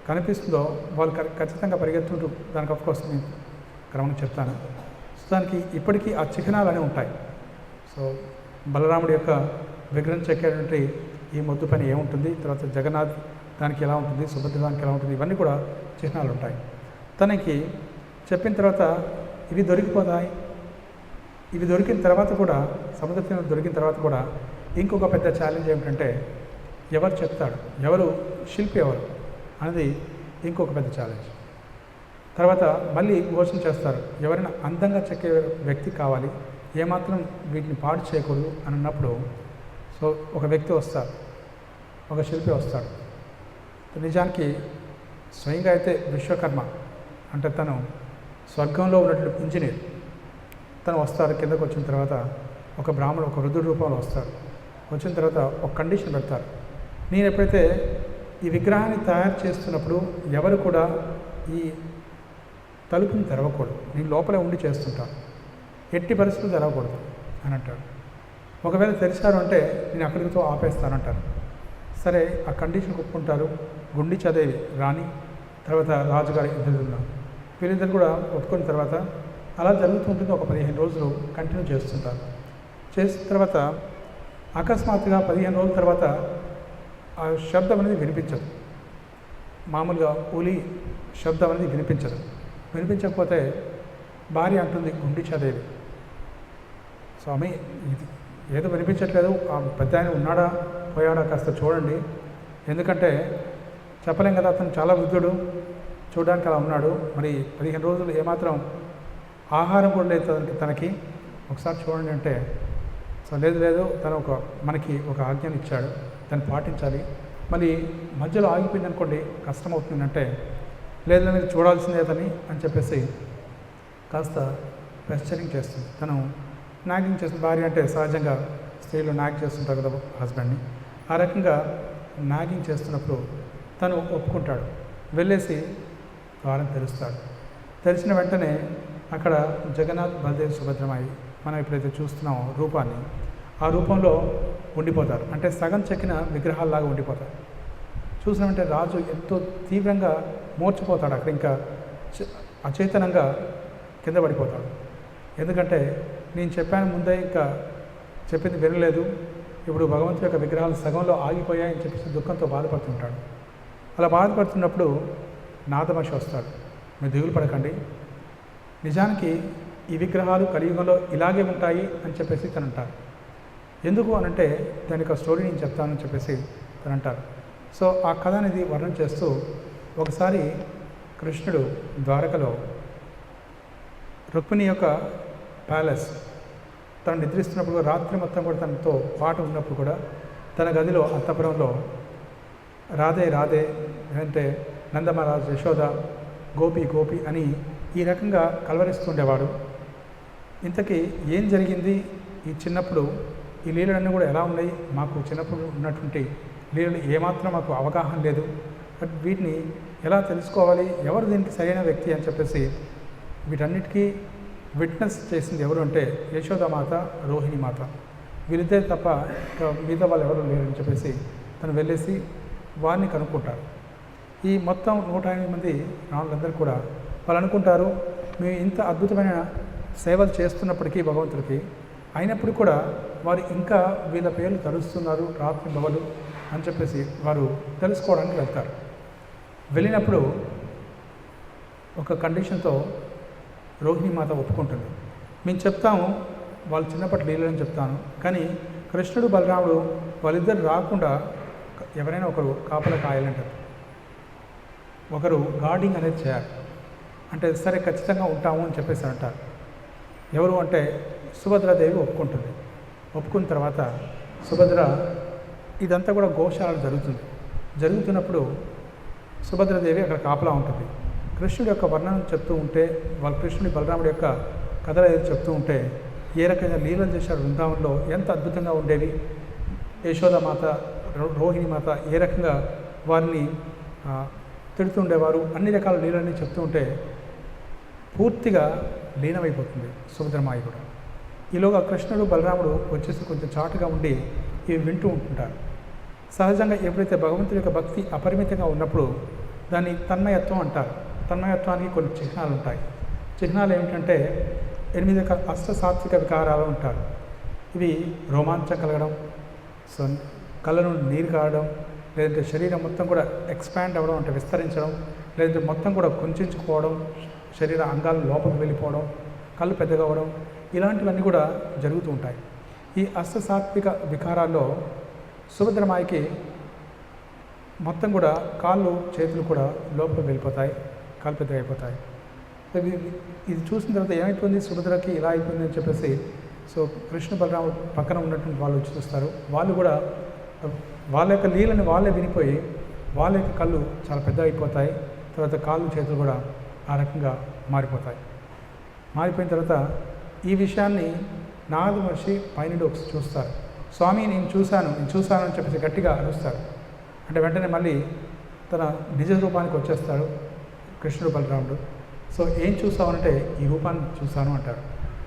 కనిపిస్తుందో వాళ్ళు ఖచ్చితంగా పరిగెత్తుంటూ, దానికి ఆఫ్కోర్స్ నేను క్రమంగా చెప్తాను. సో దానికి ఇప్పటికీ ఆ చిహ్నాలు అనేవి ఉంటాయి. సో బలరాముడి యొక్క విగ్రహం చెక్కేటువంటి ఈ మొద్దు పని ఏముంటుంది, తర్వాత జగన్నాథ్ దానికి ఎలా ఉంటుంది, సుభద్ర దానికి ఎలా ఉంటుంది, ఇవన్నీ కూడా చిహ్నాలు ఉంటాయి. తనకి చెప్పిన తర్వాత ఇవి దొరికిపోతాయి. ఇవి దొరికిన తర్వాత కూడా, సముద్ర తీరం దొరికిన తర్వాత కూడా ఇంకొక పెద్ద ఛాలెంజ్ ఏమిటంటే ఎవరు చెప్తాడు, ఎవరు శిల్పి ఎవరు అనేది ఇంకొక పెద్ద ఛాలెంజ్. తర్వాత మళ్ళీ ఘోషణ చేస్తారు, ఎవరైనా అందంగా చెక్కే వ్యక్తి కావాలి, ఏమాత్రం వీటిని పాడు చేయకూడదు అని అన్నప్పుడు సో ఒక వ్యక్తి వస్తారు, ఒక శిల్పి వస్తాడు. నిజానికి స్వయంగా అయితే విశ్వకర్మ, అంటే తను స్వర్గంలో ఉన్నట్లు ఇంజనీర్, తను వస్తారు. కిందకు వచ్చిన తర్వాత ఒక బ్రాహ్మణుడు ఒక రుద్రుడి రూపంలో వస్తారు. వచ్చిన తర్వాత ఒక కండిషన్ పెడతారు, నేను ఎప్పుడైతే ఈ విగ్రహాన్ని తయారు చేస్తున్నప్పుడు ఎవరు కూడా ఈ తలుపుని తెరవకూడదు, నేను లోపలే ఉండి చేస్తుంటాను, ఎట్టి పరిస్థితులు తెరవకూడదు అని అంటాడు. ఒకవేళ తెరిచారు అంటే నేను అక్కడితో ఆపేస్తానంటారు. సరే, ఆ కండిషన్ ఒప్పుకుంటారు. గుండిచాదేవి రాణి, తర్వాత రాజుగారి ఇద్దరు ఉన్నారు. వీళ్ళిద్దరు కూడా ఒప్పుకున్న తర్వాత అలా జరుగుతుంటుంది. ఒక 15 రోజులు కంటిన్యూ చేస్తుంటారు. చేసిన తర్వాత అకస్మాత్తుగా 15 రోజుల తర్వాత ఆ శబ్దం అనేది వినిపించదు. మామూలుగా ఉలి శబ్దం అనేది వినిపించదు. వినిపించకపోతే భార్య అంటుంది గుండిచాదేవి, స్వామి ఇది ఏదో వినిపించట్లేదు, ఆ పెద్ద ఆయన ఉన్నాడా పోయాడా కాస్త చూడండి, ఎందుకంటే చెప్పలేం కదా, అతను చాలా వృద్ధుడు, చూడడానికి అలా ఉన్నాడు, మరి 15 రోజులు ఏమాత్రం ఆహారం కూడా లేదు తనకి, ఒకసారి చూడండి అంటే సో లేదు తను మనకి ఒక ఆజ్ఞను ఇచ్చాడు, దాన్ని పాటించాలి, మళ్ళీ మధ్యలో ఆగిపోయింది అనుకోండి కష్టం అవుతుందంటే లేదు మీరు చూడాల్సిందే అతని అని చెప్పేసి కాస్త ప్రెస్చరింగ్ చేస్తుంది. తను నాగింగ్ చేస్తుంది. భార్య అంటే సహజంగా స్త్రీలు నాగ్ చేస్తుంటారు కదా హస్బెండ్ని, ఆ రకంగా నాగింగ్ చేస్తున్నప్పుడు తను ఒప్పుకుంటాడు. వెళ్ళేసి ద్వారం తెరుస్తాడు. తెరిచిన వెంటనే అక్కడ జగన్నాథ్, బలదేవ్, సుభద్రమాయి మనం ఎప్పుడైతే చూస్తున్నామో రూపాన్ని, ఆ రూపంలో ఉండిపోతారు. అంటే సగం చెక్కిన విగ్రహాల్లాగా ఉండిపోతారు. చూసిన వెంటనే రాజు ఎంతో తీవ్రంగా మూర్చిపోతాడు. అక్కడ ఇంకా అచేతనంగా కింద పడిపోతాడు. ఎందుకంటే నేను చెప్పాను ముందే, ఇంకా చెప్పింది వినలేదు, ఇప్పుడు భగవంతుడి యొక్క విగ్రహాలు సగంలో ఆగిపోయాయని చెప్పేసి దుఃఖంతో బాధపడుతుంటాడు. అలా బాధపడుతున్నప్పుడు నాదమహర్షి వస్తాడు. మీరు దిగులు పడకండి, నిజానికి ఈ విగ్రహాలు కలియుగంలో ఇలాగే ఉంటాయి అని చెప్పేసి తను అంటారు. ఎందుకు అనంటే దానికి ఒక స్టోరీ నేను చెప్తానని చెప్పేసి తను అంటారు. సో ఆ కథ అనేది వర్ణన చేస్తూ ఒకసారి కృష్ణుడు ద్వారకలో రుక్మిణి యొక్క ప్యాలెస్ తను నిద్రిస్తున్నప్పుడు, రాత్రి మొత్తం కూడా తనతో పాటు ఉన్నప్పుడు కూడా తన గదిలో అంతఃపురంలో రాధే రాధే అంటే నందమహారాజ్, యశోద, గోపి గోపి అని ఈ రకంగా కలవరిస్తుండేవాడు. ఇంతకీ ఏం జరిగింది ఈ చిన్నప్పుడు, ఈ లీలలన్నీ కూడా ఎలా ఉన్నాయి, మాకు చిన్నప్పుడు ఉన్నటువంటి లీలలు ఏమాత్రం మాకు అవగాహన లేదు, బట్ వీటిని ఎలా తెలుసుకోవాలి, ఎవరు దీనికి సరైన వ్యక్తి అని చెప్పేసి వీటన్నిటికీ విట్నెస్ చేసింది ఎవరు అంటే యశోదామాత, రోహిణి మాత, వీరిద్దరు తప్ప మిగతా వాళ్ళు ఎవరు లేరని చెప్పేసి తను వెళ్ళేసి వారిని కనుక్కుంటారు. ఈ మొత్తం 108 మంది రాణులందరూ కూడా వాళ్ళు అనుకుంటారు, మేము ఇంత అద్భుతమైన సేవలు చేస్తున్నప్పటికీ భగవంతుడికి అయినప్పుడు కూడా వారు ఇంకా వీళ్ళ పేర్లు తలుస్తున్నారు రాత్రి బవలు అని చెప్పేసి వారు తెలుసుకోవడానికి వెళ్తారు. వెళ్ళినప్పుడు ఒక కండిషన్తో రోహిణి మాత ఒప్పుకుంటుంది. మేము చెప్తాము వాళ్ళు చిన్నప్పటి లీలని చెప్తాను, కానీ కృష్ణుడు బలరాముడు వాళ్ళిద్దరు రాకుండా ఎవరైనా ఒకరు కాపలా కాయాలంటారు, ఒకరు గార్డింగ్ అనేది చేయాలి అంటే సరే ఖచ్చితంగా ఉంటాము అని చెప్పేసి అంటారు. ఎవరు అంటే సుభద్రాదేవి ఒప్పుకుంటుంది. ఒప్పుకున్న తర్వాత సుభద్ర ఇదంతా కూడా గోశాల జరుగుతున్నప్పుడు సుభద్రాదేవి అక్కడ కాపలా ఉంటుంది. కృష్ణుడి యొక్క వర్ణనం చెప్తూ ఉంటే వాళ్ళ కృష్ణుడి బలరాముడి యొక్క కథలు ఏది చెప్తూ ఉంటే ఏ రకంగా లీలలు చేశారు బృందావనంలో ఎంత అద్భుతంగా ఉండేవి, యశోదామాత రోహిణి మాత ఏ రకంగా వారిని తిడుతుండేవారు, అన్ని రకాల లీలన్నీ చెప్తూ ఉంటే పూర్తిగా లీనమైపోతుంది సుభద్రమాయి కూడా. ఈలోగా కృష్ణుడు బలరాముడు వచ్చేసి కొంచెం చాటుగా ఉండి ఇవి వింటూ ఉంటుంటారు. సహజంగా ఎప్పుడైతే భగవంతుడి యొక్క భక్తి అపరిమితంగా ఉన్నప్పుడు దాన్ని తన్మయత్వం అంటారు. తన్మయత్వానికి కొన్ని చిహ్నాలు ఉంటాయి. చిహ్నాలు ఏమిటంటే 8 అష్టసాత్విక వికారాలు ఉంటారు. ఇవి రోమాంచం కలగడం, సో కళ్ళ నుండి నీరు కారడం, లేదంటే శరీరం మొత్తం కూడా ఎక్స్పాండ్ అవ్వడం అంటే విస్తరించడం, లేదంటే మొత్తం కూడా కుంచుకోవడం, శరీర అంగాలు లోపలికి వెళ్ళిపోవడం, కళ్ళు పెద్దగా అవ్వడం, ఇలాంటివన్నీ కూడా జరుగుతూ ఉంటాయి. ఈ అష్టసాత్విక వికారాల్లో సుభద్రమాయికి మొత్తం కూడా కాళ్ళు చేతులు కూడా లోపలికి వెళ్ళిపోతాయి, కాళ్ళు పెద్దగా అయిపోతాయి. ఇది చూసిన తర్వాత ఏమైపోయింది సుభద్రకి ఇలా అయిపోయింది అని చెప్పేసి సో కృష్ణ బలరాముడు పక్కన ఉన్నటువంటి వాళ్ళు వచ్చి చూస్తారు. వాళ్ళు కూడా వాళ్ళ యొక్క లీలని వాళ్ళే వినిపోయి వాళ్ళ యొక్క కళ్ళు చాలా పెద్ద అయిపోతాయి. తర్వాత కాళ్ళు చేతులు కూడా ఆ రకంగా మారిపోతాయి. మారిపోయిన తర్వాత ఈ విషయాన్ని నారద మహర్షి పైనుండి ఒకసారి చూస్తారు. స్వామి నేను చూశాను అని చెప్పేసి గట్టిగా అరుస్తారు. అంటే వెంటనే మళ్ళీ తన నిజ రూపానికి వచ్చేస్తాడు కృష్ణుడు బలరాముడు. సో ఏం చూసావనంటే ఈ రూపాన్ని చూశాను అంటాడు.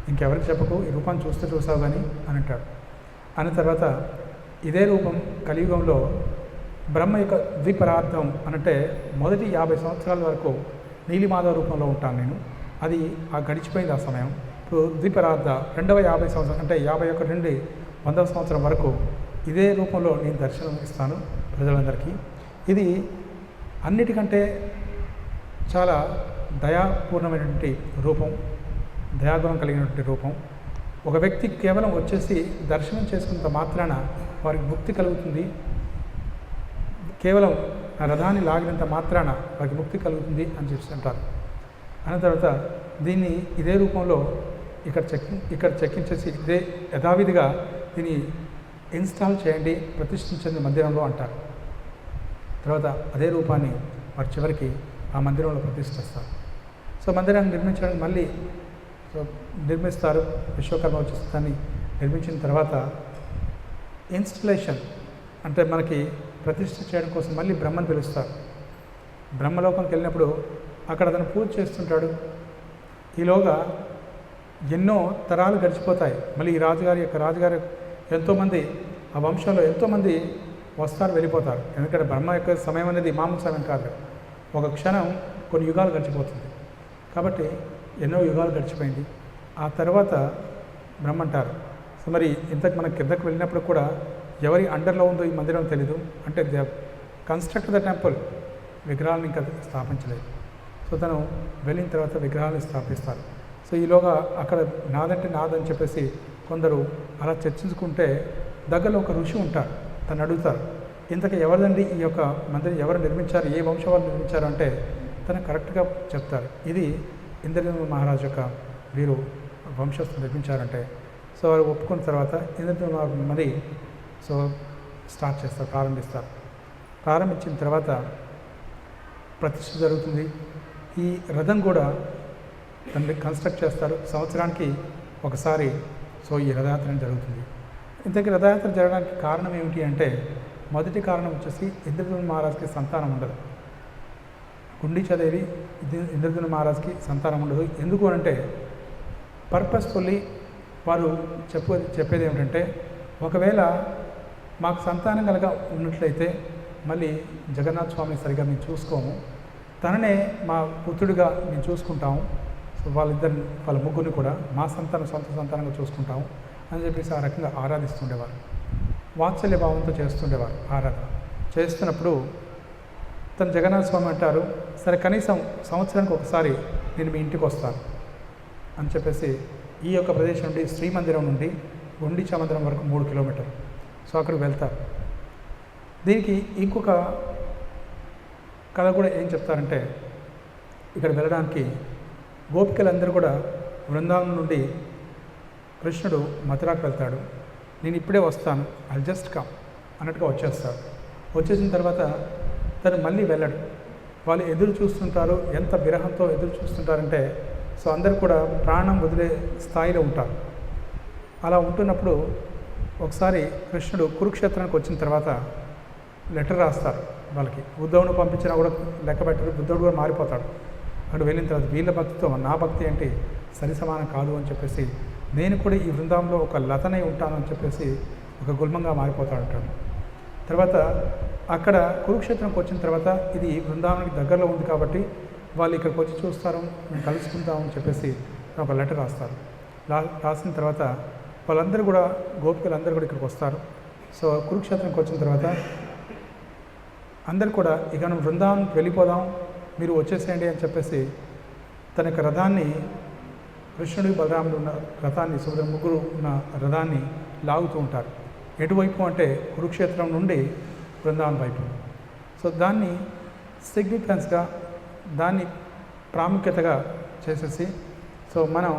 ఇంకెవరికి చెప్పకు, ఈ రూపాన్ని చూసావు కానీ అని అంటాడు. అన్న తర్వాత ఇదే రూపం కలియుగంలో బ్రహ్మ యొక్క ద్విపరార్థం అనంటే మొదటి 50 సంవత్సరాల వరకు నీలిమాధవ రూపంలో ఉంటాను నేను, అది గడిచిపోయింది ఆ సమయం. ఇప్పుడు ద్విపరార్థ రెండవ 50 సంవత్సరం అంటే 51 నుండి 100వ సంవత్సరం వరకు ఇదే రూపంలో నేను దర్శనం ఇస్తాను ప్రజలందరికీ. ఇది అన్నిటికంటే చాలా దయాపూర్ణమైనటువంటి రూపం, దయాగుణం కలిగినటువంటి రూపం. ఒక వ్యక్తి కేవలం వచ్చేసి దర్శనం చేసుకున్నంత మాత్రాన వారికి ముక్తి కలుగుతుంది, కేవలం ఆ రథాన్ని లాగినంత మాత్రాన వారికి ముక్తి కలుగుతుంది అని చెప్పి అంటారు. అన్న తర్వాత దీన్ని ఇదే రూపంలో ఇక్కడ చెక్కించేసి ఇదే యథావిధిగా దీన్ని ఇన్స్టాల్ చేయండి, ప్రతిష్ఠించండి మందిరంలో అంటారు. తర్వాత అదే రూపాన్ని వారి చివరికి ఆ మందిరంలో ప్రతిష్ఠిస్తారు. సో మందిరాన్ని నిర్మించడానికి మళ్ళీ నిర్మిస్తారు. విశ్వకర్మ వచ్చేసి దాన్ని నిర్మించిన తర్వాత ఇన్స్టలేషన్ అంటే మనకి ప్రతిష్ఠ చేయడం కోసం మళ్ళీ బ్రహ్మను పిలుస్తారు. బ్రహ్మలోకంకి వెళ్ళినప్పుడు అక్కడ అతను పూజ చేస్తుంటాడు. ఈలోగా ఎన్నో తరాలు గడిచిపోతాయి. మళ్ళీ ఈ రాజుగారి ఎంతోమంది ఆ వంశంలో ఎంతోమంది వస్తారు, వెళ్ళిపోతారు. ఎందుకంటే బ్రహ్మ యొక్క సమయం అనేది మామూలు సమయం కాదు, ఒక క్షణం కొన్ని యుగాలు గడిచిపోతుంది. కాబట్టి ఎన్నో యుగాలు గడిచిపోయింది. ఆ తర్వాత బ్రహ్మ అంటారు. సో మరి ఇంతకు మన కిందకు వెళ్ళినప్పుడు కూడా ఎవరి అండర్లో ఉందో ఈ మందిరం తెలీదు అంటే దే కన్స్ట్రక్ట్ ద టెంపుల్, విగ్రహాలను ఇంకా స్థాపించలేదు. సో తను వెళ్ళిన తర్వాత విగ్రహాలను స్థాపిస్తారు. సో ఈలోగా అక్కడ నాదంటే నాదని చెప్పేసి కొందరు అలా చర్చించుకుంటే దగ్గరలో ఒక ఋషి ఉంటారు. తను అడుగుతారు, ఇంతకు ఎవరిదండి ఈ యొక్క మందిరం, ఎవరు నిర్మించారు, ఏ వంశం వాళ్ళు నిర్మించారు అంటే తను కరెక్ట్గా చెప్తారు. ఇది ఇంద్రద్యుమ్న మహారాజు యొక్క వీరు వంశస్థులు నిర్మించారంటే సో వారు ఒప్పుకున్న తర్వాత ఇంద్రద్యుమ్న మరి సో స్టార్ట్ చేస్తారు, ప్రారంభించిన తర్వాత ప్రతిష్ఠ జరుగుతుంది. ఈ రథం కూడా దాన్ని కన్స్ట్రక్ట్ చేస్తారు. సంవత్సరానికి ఒకసారి సో ఈ రథయాత్ర జరుగుతుంది. ఇంతకీ రథయాత్ర జరగడానికి కారణం ఏమిటి అంటే మొదటి కారణం వచ్చేసి ఇంద్రద్యుమ్న మహారాజుకి సంతానం ఉండదు. గుండీచాదేవి ఇంద్రద్యుమ్న మహారాజుకి సంతానం ఉండదు. ఎందుకు అంటే పర్పస్ఫుల్లీ వారు చెప్పేది ఏమిటంటే ఒకవేళ మాకు సంతానం కనుక ఉన్నట్లయితే మళ్ళీ జగన్నాథ స్వామిని సరిగా మేము చూసుకోము, తననే మా పుత్రుడిగా మేము చూసుకుంటాము, సో వాళ్ళ ముగ్గురిని కూడా మా సంతానం సొంత సంతానంగా చూసుకుంటాము అని చెప్పేసి ఆ రకంగా ఆరాధిస్తుండేవారు. వాత్సల్య భావంతో చేస్తుండేవారు ఆరాధన. చేస్తున్నప్పుడు తన జగన్నాథ స్వామి అంటారు, సరే కనీసం సంవత్సరానికి ఒకసారి నేను మీ ఇంటికి వస్తాను అని చెప్పేసి ఈ యొక్క ప్రదేశం నుండి శ్రీమందిరం నుండి గుండిచా మందిరం వరకు 3 కిలోమీటర్లు. సో అక్కడికి వెళ్తారు. దీనికి ఇంకొక కథ కూడా ఏం చెప్తారంటే, ఇక్కడ వెళ్ళడానికి గోపికలందరూ కూడా బృందావనం నుండి కృష్ణుడు మథురాకు వెళ్తాడు. నేను ఇప్పుడే వస్తాను, ఐ జస్ట్ కమ్ అన్నట్టుగా వచ్చేస్తాడు. వచ్చేసిన తర్వాత తను మళ్ళీ వెళ్ళడు. వాళ్ళు ఎదురు చూస్తుంటారు, ఎంత విరహంతో ఎదురు చూస్తుంటారంటే, సో అందరు కూడా ప్రాణం వదిలే స్థాయిలో ఉంటారు. అలా ఉంటున్నప్పుడు ఒకసారి కృష్ణుడు కురుక్షేత్రానికి వచ్చిన తర్వాత లెటర్ రాస్తారు వాళ్ళకి. ఉద్ధవుని పంపించినా కూడా లెక్క పెట్టరు, బుద్ధుడు కూడా మారిపోతాడు. అక్కడ వెళ్ళిన తర్వాత వీళ్ళ భక్తితో నా భక్తి ఏంటి సరి సమానం కాదు అని చెప్పేసి, నేను కూడా ఈ బృందాంలో ఒక లతనై ఉంటాను అని చెప్పేసి ఒక గుల్మంగా మారిపోతాడు అంటాడు. తర్వాత అక్కడ కురుక్షేత్రంకి వచ్చిన తర్వాత ఇది బృందావనానికి దగ్గరలో ఉంది కాబట్టి వాళ్ళు ఇక్కడికి వచ్చి చూస్తారు, మేము కలుసుకుంటామని చెప్పేసి ఒక లెటర్ రాస్తారు. రాసిన తర్వాత వాళ్ళందరూ కూడా గోపికలందరూ కూడా ఇక్కడికి వస్తారు. సో కురుక్షేత్రంకి వచ్చిన తర్వాత అందరు కూడా ఇక మనం బృందావనానికి వెళ్ళిపోదాం, మీరు వచ్చేసేయండి అని చెప్పేసి తన యొక్క రథాన్ని, కృష్ణుడు బలరాముడు ఉన్న రథాన్ని, సుభద్ర ముగ్గురు ఉన్న రథాన్ని లాగుతూ ఉంటారు. ఎటువైపు అంటే కురుక్షేత్రం నుండి బృందావనం వైపు. సో దాన్ని సిగ్నిఫికెన్స్గా, దాన్ని ప్రాముఖ్యతగా చేసేసి, సో మనం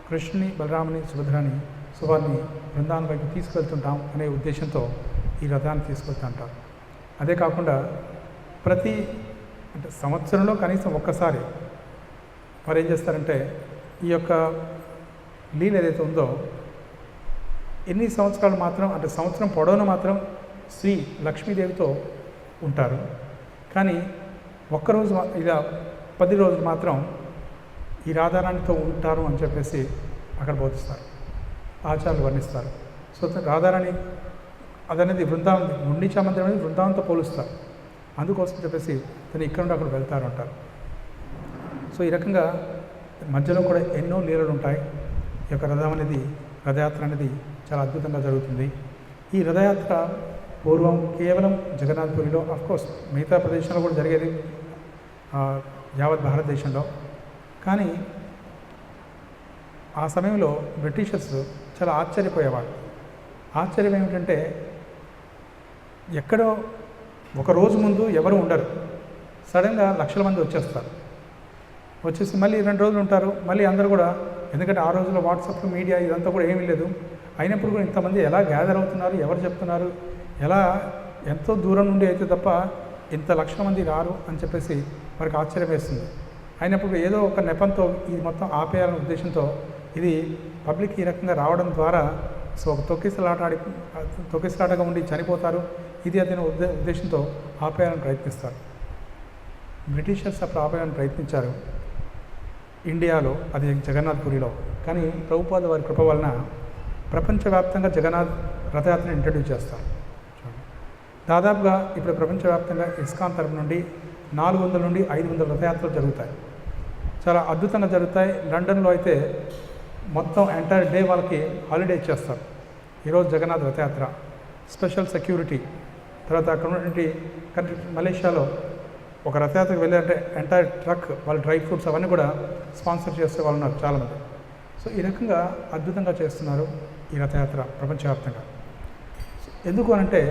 కృష్ణుని బలరాముని సుభద్రని వారిని బృందావనం వైపు తీసుకెళ్తుంటాం అనే ఉద్దేశంతో ఈ రథాన్ని తీసుకెళ్తుంటారు. అదే కాకుండా ప్రతి అంటే సంవత్సరంలో కనీసం ఒక్కసారి వారు ఏం చేస్తారంటే, ఈ యొక్క లీల ఏదైతే ఉందో ఎన్ని సంవత్సరాలు మాత్రం అంటే సంవత్సరం పొడవున మాత్రం శ్రీ లక్ష్మీదేవితో ఉంటారు, కానీ ఒక్కరోజు ఇలా 10 రోజులు మాత్రం ఈ రాధారాణితో ఉంటారు అని చెప్పేసి అక్కడ బోధిస్తారు, ఆచార్యులు వర్ణిస్తారు. సో రాధారాణి అదనేది బృందావనం, గుండిచా మందిరం అనేది బృందావనంతో పోలుస్తారు. అందుకోసం చెప్పేసి తను ఇక్కడ నుండి అక్కడ వెళ్తారు అంటారు. సో ఈ రకంగా మధ్యలో కూడా ఎన్నో లీలలు ఉంటాయి. ఈ యొక్క రథయాత్ర అనేది చాలా అద్భుతంగా జరుగుతుంది. ఈ రథయాత్ర పూర్వం కేవలం జగన్నాథ్పురిలో, అఫ్కోర్స్ మిగతా ప్రదేశంలో కూడా జరిగేది యావత్ భారతదేశంలో. కానీ ఆ సమయంలో బ్రిటిషర్స్ చాలా ఆశ్చర్యపోయేవారు. ఆశ్చర్యం ఏమిటంటే, ఎక్కడో ఒక రోజు ముందు ఎవరు ఉండరు, సడన్గా లక్షల మంది వచ్చేస్తారు. వచ్చేసి మళ్ళీ 2 రోజులు ఉంటారు, మళ్ళీ అందరూ కూడా, ఎందుకంటే ఆ రోజుల్లో వాట్సాప్ మీడియా ఇదంతా కూడా ఏమీ లేదు, అయినప్పుడు కూడా ఇంతమంది ఎలా గ్యాదర్ అవుతున్నారు, ఎవరు చెప్తున్నారు, ఎలా ఎంతో దూరం నుండి అయితే తప్ప ఇంత లక్షల మంది రారు అని చెప్పేసి వారికి ఆశ్చర్యం వేస్తుంది. అయినప్పుడు ఏదో ఒక నెపంతో ఇది మొత్తం ఆపేయాలనే ఉద్దేశంతో ఇది పబ్లిక్ ఈ రకంగా రావడం ద్వారా సో ఒక తొక్కిసలాటగా ఉండి చనిపోతారు, ఇది అదే ఉద్దేశంతో ఆపేయాలని ప్రయత్నిస్తారు. బ్రిటిషర్స్ అప్పుడు ఆపేయాలని ప్రయత్నించారు ఇండియాలో, అది జగన్నాథ్పురిలో. కానీ ప్రభుపాద వారి కృప వలన ప్రపంచవ్యాప్తంగా జగన్నాథ్ రథయాత్రను ఇంట్రడ్యూస్ చేస్తారు. దాదాపుగా ఇప్పుడు ప్రపంచవ్యాప్తంగా ఇస్కాన్ తరపు నుండి 400 నుండి 500 రథయాత్రలు జరుగుతాయి. చాలా అద్భుతంగా జరుగుతాయి. లండన్లో అయితే మొత్తం ఎంటైర్ డే వాళ్ళకి హాలిడే ఇచ్చేస్తారు. ఈరోజు జగన్నాథ్ రథయాత్ర, స్పెషల్ సెక్యూరిటీ. తర్వాత అక్కడ ఉన్నటువంటి కంట్రీ మలేషియాలో ఒక రథయాత్రకు వెళ్ళారంటే ఎంటైర్ ట్రక్ వాళ్ళ డ్రై ఫ్రూట్స్ అవన్నీ కూడా స్పాన్సర్ చేసే వాళ్ళు ఉన్నారు చాలామంది. సో ఈ రకంగా అద్భుతంగా చేస్తున్నారు ఈ రథయాత్ర ప్రపంచవ్యాప్తంగా. ఎందుకు అనంటే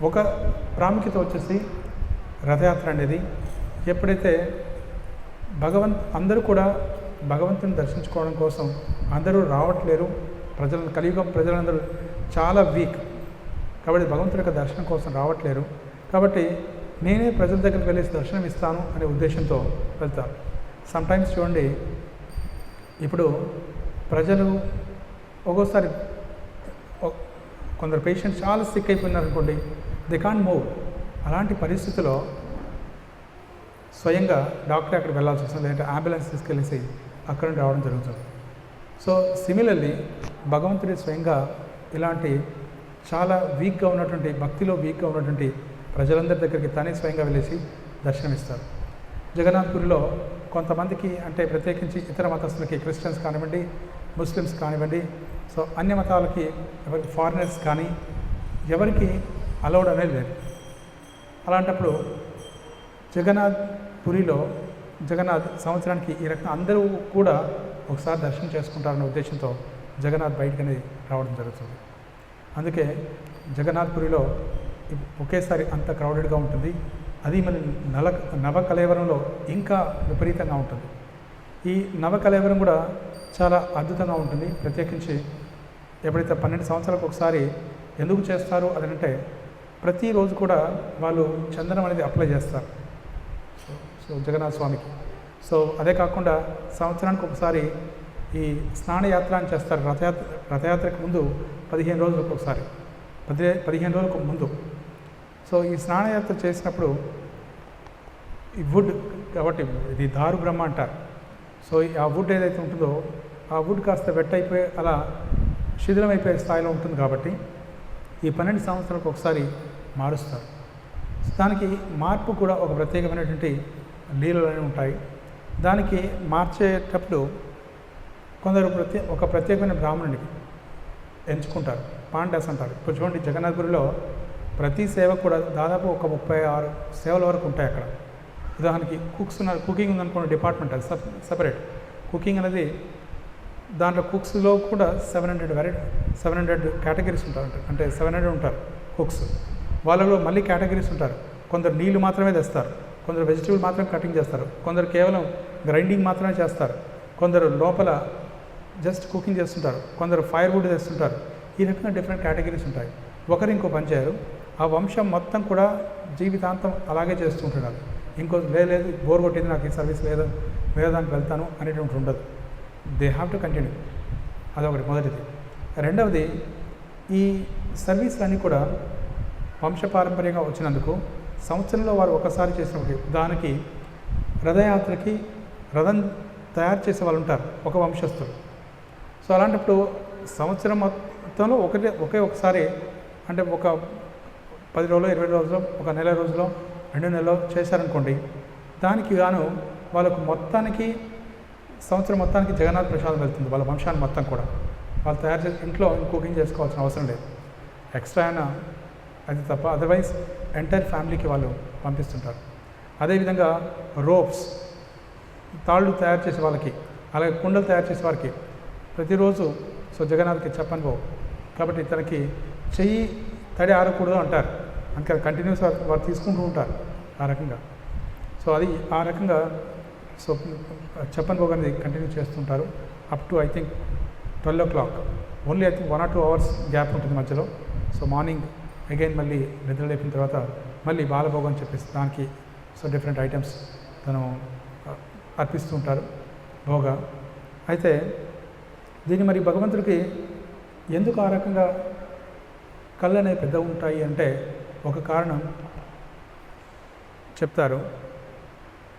ఒక ప్రాముఖ్యత వచ్చేసి రథయాత్ర అనేది ఎప్పుడైతే అందరూ కూడా భగవంతుని దర్శించుకోవడం కోసం అందరూ రావట్లేరు, కలియుగం ప్రజలందరూ చాలా వీక్ కాబట్టి భగవంతుడి యొక్క దర్శనం కోసం రావట్లేరు, కాబట్టి నేనే ప్రజల దగ్గరికి వెళ్ళేసి దర్శనం ఇస్తాను అనే ఉద్దేశంతో వెళ్తారు. సమ్టైమ్స్ చూడండి, ఇప్పుడు ప్రజలు ఒక్కోసారి కొందరు పేషెంట్స్ చాలా సిక్ అయిపోయినారు అనుకోండి, దే కాంట్ మూవ్. అలాంటి పరిస్థితిలో స్వయంగా డాక్టర్ అక్కడికి వెళ్ళాల్సి వస్తుంది, లేదంటే అంబులెన్స్ తీసుకెళ్ళేసి అక్కడ నుండి రావడం జరుగుతుంది. సో సిమిలర్లీ భగవంతుడి స్వయంగా ఇలాంటి చాలా వీక్గా ఉన్నటువంటి, భక్తిలో వీక్గా ఉన్నటువంటి ప్రజలందరి దగ్గరికి తానే స్వయంగా వెళ్ళేసి దర్శనమిస్తారు. జగన్నాథ్పురిలో కొంతమందికి, అంటే ప్రత్యేకించి ఇతర మతస్థులకి, క్రిస్టియన్స్ కానివ్వండి, ముస్లిమ్స్ కానివ్వండి, సో అన్య మతాలకి, ఎవరికి ఫారినర్స్ కానీ ఎవరికి అలౌడ్ అనేది లేదు. అలాంటప్పుడు జగన్నాథ్పురిలో జగన్నాథ్ సంవత్సరానికి ఈ రకంగా అందరూ కూడా ఒకసారి దర్శనం చేసుకుంటారనే ఉద్దేశంతో జగన్నాథ్ బయటకు అనేది రావడం జరుగుతుంది. అందుకే జగన్నాథ్పురిలో ఒకేసారి అంత క్రౌడెడ్గా ఉంటుంది. అది మన నవకళేవరంలో ఇంకా విపరీతంగా ఉంటుంది. ఈ నవకళేవరం కూడా చాలా అద్భుతంగా ఉంటుంది. ప్రత్యేకించి ఎప్పుడైతే 12 సంవత్సరాలకు ఒకసారి ఎందుకు చేస్తారు అదంటే, ప్రతిరోజు కూడా వాళ్ళు చందనం అనేది అప్లై చేస్తారు సో జగన్నాథ స్వామికి. సో అదే కాకుండా సంవత్సరానికి ఒకసారి ఈ స్నానయాత్ర అని చేస్తారు. రథయాత్రకు ముందు 15 రోజులకు ఒకసారి, 15 రోజులకు ముందు. సో ఈ స్నానయాత్ర చేసినప్పుడు ఈ వుడ్ కాబట్టి ఇది దారు బ్రహ్మ అంటారు. సో ఆ వుడ్ ఏదైతే ఉంటుందో ఆ వుడ్ కాస్త వెట్ అయిపోయి అలా శిథిలమైపోయే స్థాయిలో ఉంటుంది. కాబట్టి ఈ 12 సంవత్సరాలకు ఒకసారి మారుస్తారు. దానికి మార్పు కూడా ఒక ప్రత్యేకమైనటువంటి లీలలు అనేవి ఉంటాయి. దానికి మార్చేటప్పుడు కొందరు ఒక ప్రత్యేకమైన బ్రాహ్మణుడికి ఎంచుకుంటారు, పాండాస్ అంటారు. ఇప్పుడు చూడండి, జగన్నాథ్పురిలో ప్రతి సేవ కూడా దాదాపు ఒక 36 సేవల వరకు ఉంటాయి అక్కడ. ఉదాహరణకి కుకింగ్ ఉందనుకోండి, డిపార్ట్మెంట్ అది సపరేట్. కుకింగ్ అనేది దాంట్లో కుక్స్లో కూడా 700 కేటగిరీస్ ఉంటారు. అంటే 700 ఉంటారు కుక్స్. వాళ్ళలో మళ్ళీ కేటగిరీస్ ఉంటారు. కొందరు నీళ్లు మాత్రమే తెస్తారు, కొందరు వెజిటబుల్ మాత్రమే కటింగ్ చేస్తారు, కొందరు కేవలం గ్రైండింగ్ మాత్రమే చేస్తారు, కొందరు లోపల జస్ట్ కుకింగ్ చేస్తుంటారు, కొందరు ఫైర్ వుడ్ తెస్తుంటారు. ఈ రకంగా డిఫరెంట్ కేటగిరీస్ ఉంటాయి. ఒకరు ఇంకో పని చేయరు. ఆ వంశం మొత్తం కూడా జీవితాంతం అలాగే చేస్తుంటున్నారు. ఇంకో లేదు బోర్ కొట్టింది, నాకు ఈ సర్వీస్ లేదు, వేరే దానికి వెళ్తాను అనేటువంటి ఉండదు. They have to continue. అదొకటి మొదటిది. రెండవది, ఈ సర్వీస్లన్నీ కూడా వంశపారంపర్యంగా వచ్చినందుకు సంవత్సరంలో వారు ఒకసారి చేసినప్పుడు, దానికి రథయాత్రకి రథం తయారు చేసే వాళ్ళు ఉంటారు, ఒక వంశస్థులు. సో అలాంటప్పుడు సంవత్సరం మొత్తంలో ఒకే ఒకసారి, అంటే ఒక 10 రోజులు, 20 రోజులు, ఒక నెల రోజులో, 2 నెలలో చేశారనుకోండి, దానికి గాను వాళ్ళకు మొత్తానికి సంవత్సరం మొత్తానికి జగన్నాథ్ ప్రసాదం వెళ్తుంది. వాళ్ళ వంశాన్ని మొత్తం కూడా వాళ్ళు తయారు చేసి ఇంట్లో కుకింగ్ చేసుకోవాల్సిన అవసరం లేదు. ఎక్స్ట్రా అయినా అది తప్ప, అదర్వైజ్ ఎంటైర్ ఫ్యామిలీకి వాళ్ళు పంపిస్తుంటారు. అదేవిధంగా రోప్స్, తాళ్ళు తయారు చేసే వాళ్ళకి, అలాగే కుండలు తయారు చేసే వారికి ప్రతిరోజు సో జగన్నాథ్కి చెప్పను కాబట్టి తనకి చెయ్యి తడి ఆరకూడదు అంటారు. అందుకని కంటిన్యూస్ వారు తీసుకుంటూ ఉంటారు ఆ రకంగా. సో అది ఆ రకంగా సో చెప్పన్ భోగ్ అనేది కంటిన్యూ చేస్తుంటారు up to I think 12 o'clock. Only I think 1 or 2 hours gap ఉంటుంది మధ్యలో. సో మార్నింగ్ అగైన్ మళ్ళీ నిద్ర లేపిన తర్వాత మళ్ళీ బాలభోగం అని చెప్పేసి దానికి సో డిఫరెంట్ ఐటమ్స్ తను అర్పిస్తూ ఉంటారు భోగ. అయితే దీన్ని మరి భగవంతుడికి ఎందుకు ఆ రకంగా కళ్ళు అనేవి పెద్ద ఉంటాయి అంటే ఒక కారణం చెప్తారు.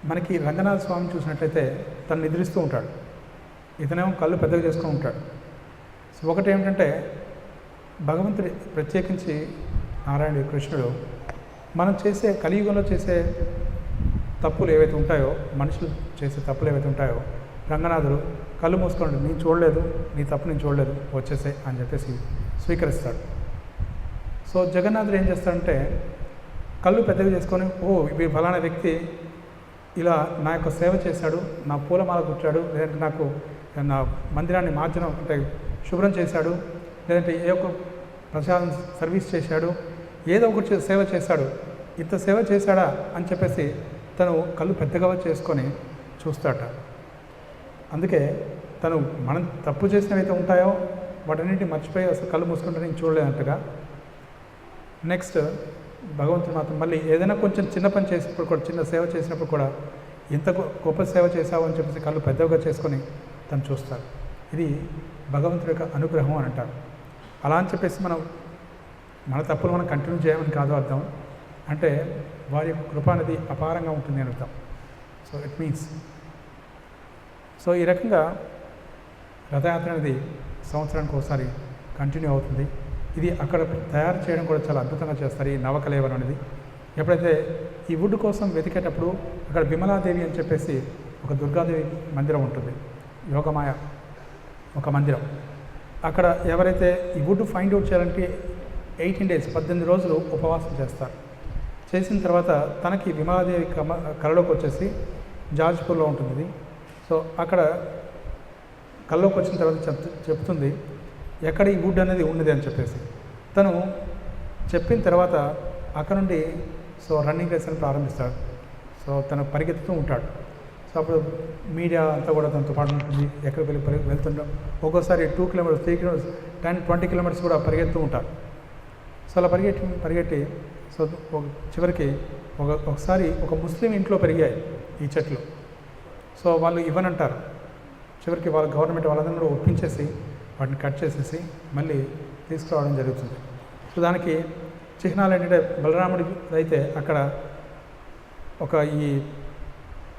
మనకి రంగనాథ స్వామిని చూసినట్లయితే తను నిద్రిస్తూ ఉంటాడు, ఇతనేమో కళ్ళు పెద్దగా చేసుకొని ఉంటాడు. సో ఒకటి ఏమిటంటే భగవంతుడి ప్రత్యేకించి నారాయణుడు కృష్ణుడు మనం చేసే కలియుగంలో చేసే తప్పులు ఏవైతే ఉంటాయో, మనుషులు చేసే తప్పులు ఏవైతే ఉంటాయో, రంగనాథుడు కళ్ళు మూసుకోండి, నేను చూడలేదు, నీ తప్పు నేను చూడలేదు, వచ్చేసే అని చెప్పేసి స్వీకరిస్తాడు. సో జగన్నాథుడు ఏం చేస్తాడంటే కళ్ళు పెద్దగా చేసుకొని, ఓ ఇవి ఫలానా వ్యక్తి ఇలా నా యొక్క సేవ చేశాడు, నా పూలమాల కుట్టాడు, లేదంటే నాకు నా మందిరాన్ని మార్చడం అంటే శుభ్రం చేశాడు, లేదంటే ఏ ఒక్క ప్రసాదం సర్వీస్ చేశాడు, ఏదో ఒకటి సేవ చేశాడు, ఇంత సేవ చేశాడా అని చెప్పేసి తను కళ్ళు పెద్దగా చేసుకొని చూస్తాట. అందుకే తను మనం తప్పు చేసినవైతే ఉంటాయో వాటన్నింటినీ మర్చిపోయి అసలు కళ్ళు మూసుకుంటే నేను చూడలేదంటగా. నెక్స్ట్ భగవంతుడు మాత్రం మళ్ళీ ఏదైనా కొంచెం చిన్న పని చేసినప్పుడు కూడా, చిన్న సేవ చేసినప్పుడు కూడా ఇంత గొప్ప సేవ చేశావు అని చెప్పేసి కళ్ళు పెద్దగా చేసుకొని తను చూస్తారు. ఇది భగవంతుడి యొక్క అనుగ్రహం అని అంటారు. అలా అని చెప్పేసి మన తప్పులు మనం కంటిన్యూ చేయమని కాదు అర్థం. అంటే వారి యొక్క కృప అనేది అపారంగా ఉంటుంది అని అర్థం. సో ఇట్ మీన్స్ సో ఈ రకంగా రథయాత్ర అనేది సంవత్సరానికి ఒకసారి కంటిన్యూ అవుతుంది. ఇది అక్కడ తయారు చేయడం కూడా చాలా అద్భుతంగా చేస్తారు ఈ నవకలేవరం అనేది. ఎప్పుడైతే ఈ వుడ్ కోసం వెతికేటప్పుడు అక్కడ విమలాదేవి అని చెప్పేసి ఒక దుర్గాదేవి మందిరం ఉంటుంది, యోగమాయ ఒక మందిరం. అక్కడ ఎవరైతే ఈ వుడ్ ఫైండ్ అవుట్ చేయాలంటే 18 days 18 రోజులు ఉపవాసం చేస్తారు. చేసిన తర్వాత తనకి విమలాదేవి కళలోకి వచ్చేసి జాజ్పూర్లో ఉంటుంది ఇది. సో అక్కడ కళ్ళలోకి వచ్చిన తర్వాత చెప్తుంది ఎక్కడ ఈ వుడ్ అనేది ఉన్నది అని చెప్పేసి. తను చెప్పిన తర్వాత అక్కడ నుండి రన్నింగ్ రేస్ అని ప్రారంభిస్తాడు. తను పరిగెత్తుతూ ఉంటాడు. అప్పుడు మీడియా అంతా కూడా తనతో పాటు ఉంటుంది. ఎక్కడికి వెళ్తుంటాం, ఒక్కోసారి 2 kilometers 3 kilometers 10-20 kilometers కూడా పరిగెత్తూ ఉంటారు. అలా పరిగెట్టి చివరికి ఒకసారి ఒక ముస్లిం ఇంట్లో పెరిగాయి ఈ చెట్లు. వాళ్ళు ఇవ్వనంటారు. చివరికి వాళ్ళ గవర్నమెంట్ వాళ్ళందరూ కూడా ఒప్పించేసి వాటిని కట్ చేసేసి మళ్ళీ తీసుకురావడం జరుగుతుంది. దానికి చిహ్నాలు ఏంటంటే బలరాముడి అయితే అక్కడ ఒక ఈ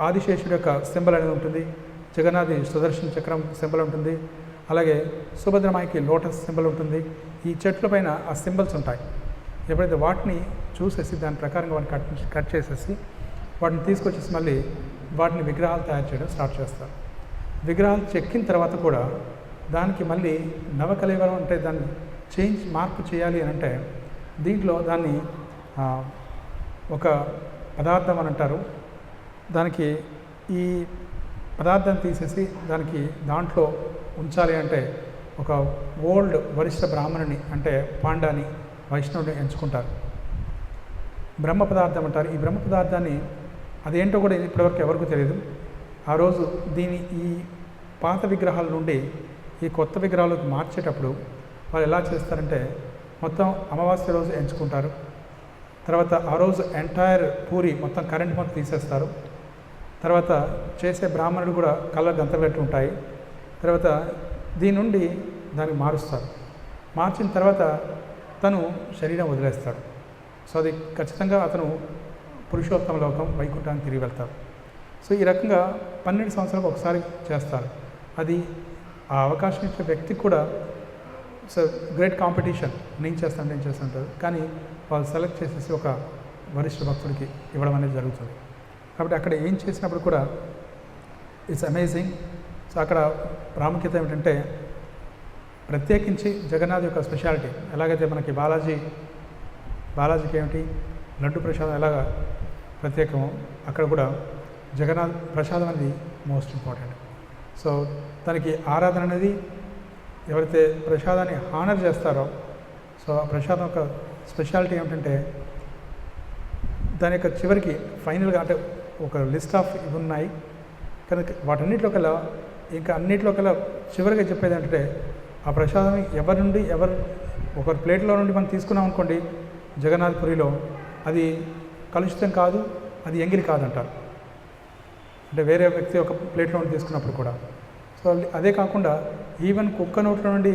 ఆదిశేషుడి యొక్క సింబల్ అనేది ఉంటుంది, జగన్నాథి సుదర్శన చక్రం సింబల్ ఉంటుంది, అలాగే సుభద్రమాయికి లోటస్ సింబల్ ఉంటుంది. ఈ చెట్ల పైన ఆ సింబల్స్ ఉంటాయి. ఎప్పుడైతే వాటిని చూసేసి దాని ప్రకారంగా వాటిని కట్ చేసేసి వాటిని తీసుకొచ్చేసి మళ్ళీ వాటిని విగ్రహాలు తయారు చేయడం స్టార్ట్ చేస్తారు. విగ్రహాలు చెక్కిన తర్వాత కూడా దానికి మళ్ళీ నవకలేవరం అంటే దాన్ని మార్పు చేయాలి అని అంటే దీంట్లో దాన్ని ఒక పదార్థం అని అంటారు. దానికి ఈ పదార్థాన్ని తీసేసి దాంట్లో ఉంచాలి అంటే ఒక ఓల్డ్ వరిష్ఠ బ్రాహ్మణుని అంటే పాండాని వైష్ణవుని ఎంచుకుంటారు. బ్రహ్మ పదార్థం అంటారు. ఈ బ్రహ్మ పదార్థాన్ని అదేంటో కూడా ఇప్పటివరకు ఎవరికీ తెలియదు. ఆ రోజు ఈ పాత విగ్రహాల నుండి ఈ కొత్త విగ్రహాలకు మార్చేటప్పుడు వాళ్ళు ఎలా చేస్తారంటే మొత్తం అమావాస్య రోజు ఎంచుకుంటారు. తర్వాత ఆ రోజు ఎంటైర్ పూరి మొత్తం కరెంట్ మొత్తం తీసేస్తారు. తర్వాత చేసే బ్రాహ్మణుడు కూడా కళ్ళ గంతలు పెట్టి ఉంటాయి. తర్వాత దీని నుండి దాన్ని మారుస్తారు. మార్చిన తర్వాత తను శరీరం వదిలేస్తాడు. అది ఖచ్చితంగా అతను పురుషోత్తమ లోకం వైకుంఠానికి తిరిగి వెళ్తారు. ఈ రకంగా 12 సంవత్సరాలకు ఒకసారి చేస్తారు. అది ఆ అవకాశం ఇచ్చే వ్యక్తికి కూడా గ్రేట్ కాంపిటీషన్, నేను చేస్తాను కానీ వాళ్ళు సెలెక్ట్ చేసేసి ఒక వరిష్ఠ భక్తుడికి ఇవ్వడం అనేది జరుగుతుంది. కాబట్టి అక్కడ ఏం చేసినప్పుడు కూడా ఇట్స్ అమేజింగ్. అక్కడ ప్రాముఖ్యత ఏమిటంటే ప్రత్యేకించి జగన్నాథ్ యొక్క స్పెషాలిటీ ఎలాగైతే మనకి బాలాజీకి ఏమిటి లడ్డు ప్రసాదం ఎలాగ ప్రత్యేకమో అక్కడ కూడా జగన్నాథ్ ప్రసాదం అనేది మోస్ట్ ఇంపార్టెంట్. తనకి ఆరాధన అనేది ఎవరైతే ప్రసాదాన్ని హానర్ చేస్తారో ఆ ప్రసాదం యొక్క స్పెషాలిటీ ఏమిటంటే దాని యొక్క చివరికి ఫైనల్గా అంటే ఒక లిస్ట్ ఆఫ్ ఇవి ఉన్నాయి కనుక వాటన్నిటిలోకల్లా ఇంకా అన్నింటిలోకల్లా చివరిగా చెప్పేది ఏంటంటే ఆ ప్రసాదం ఎవరు ఒకరి ప్లేట్లో నుండి మనం తీసుకున్నాం అనుకోండి జగన్నాథపురిలో అది కలుషితం కాదు, అది ఎంగిలి కాదంటారు. అంటే వేరే వ్యక్తి ఒక ప్లేట్లో నుండి తీసుకున్నప్పుడు కూడా. అదే కాకుండా ఈవెన్ కుక్క నోట్ల నుండి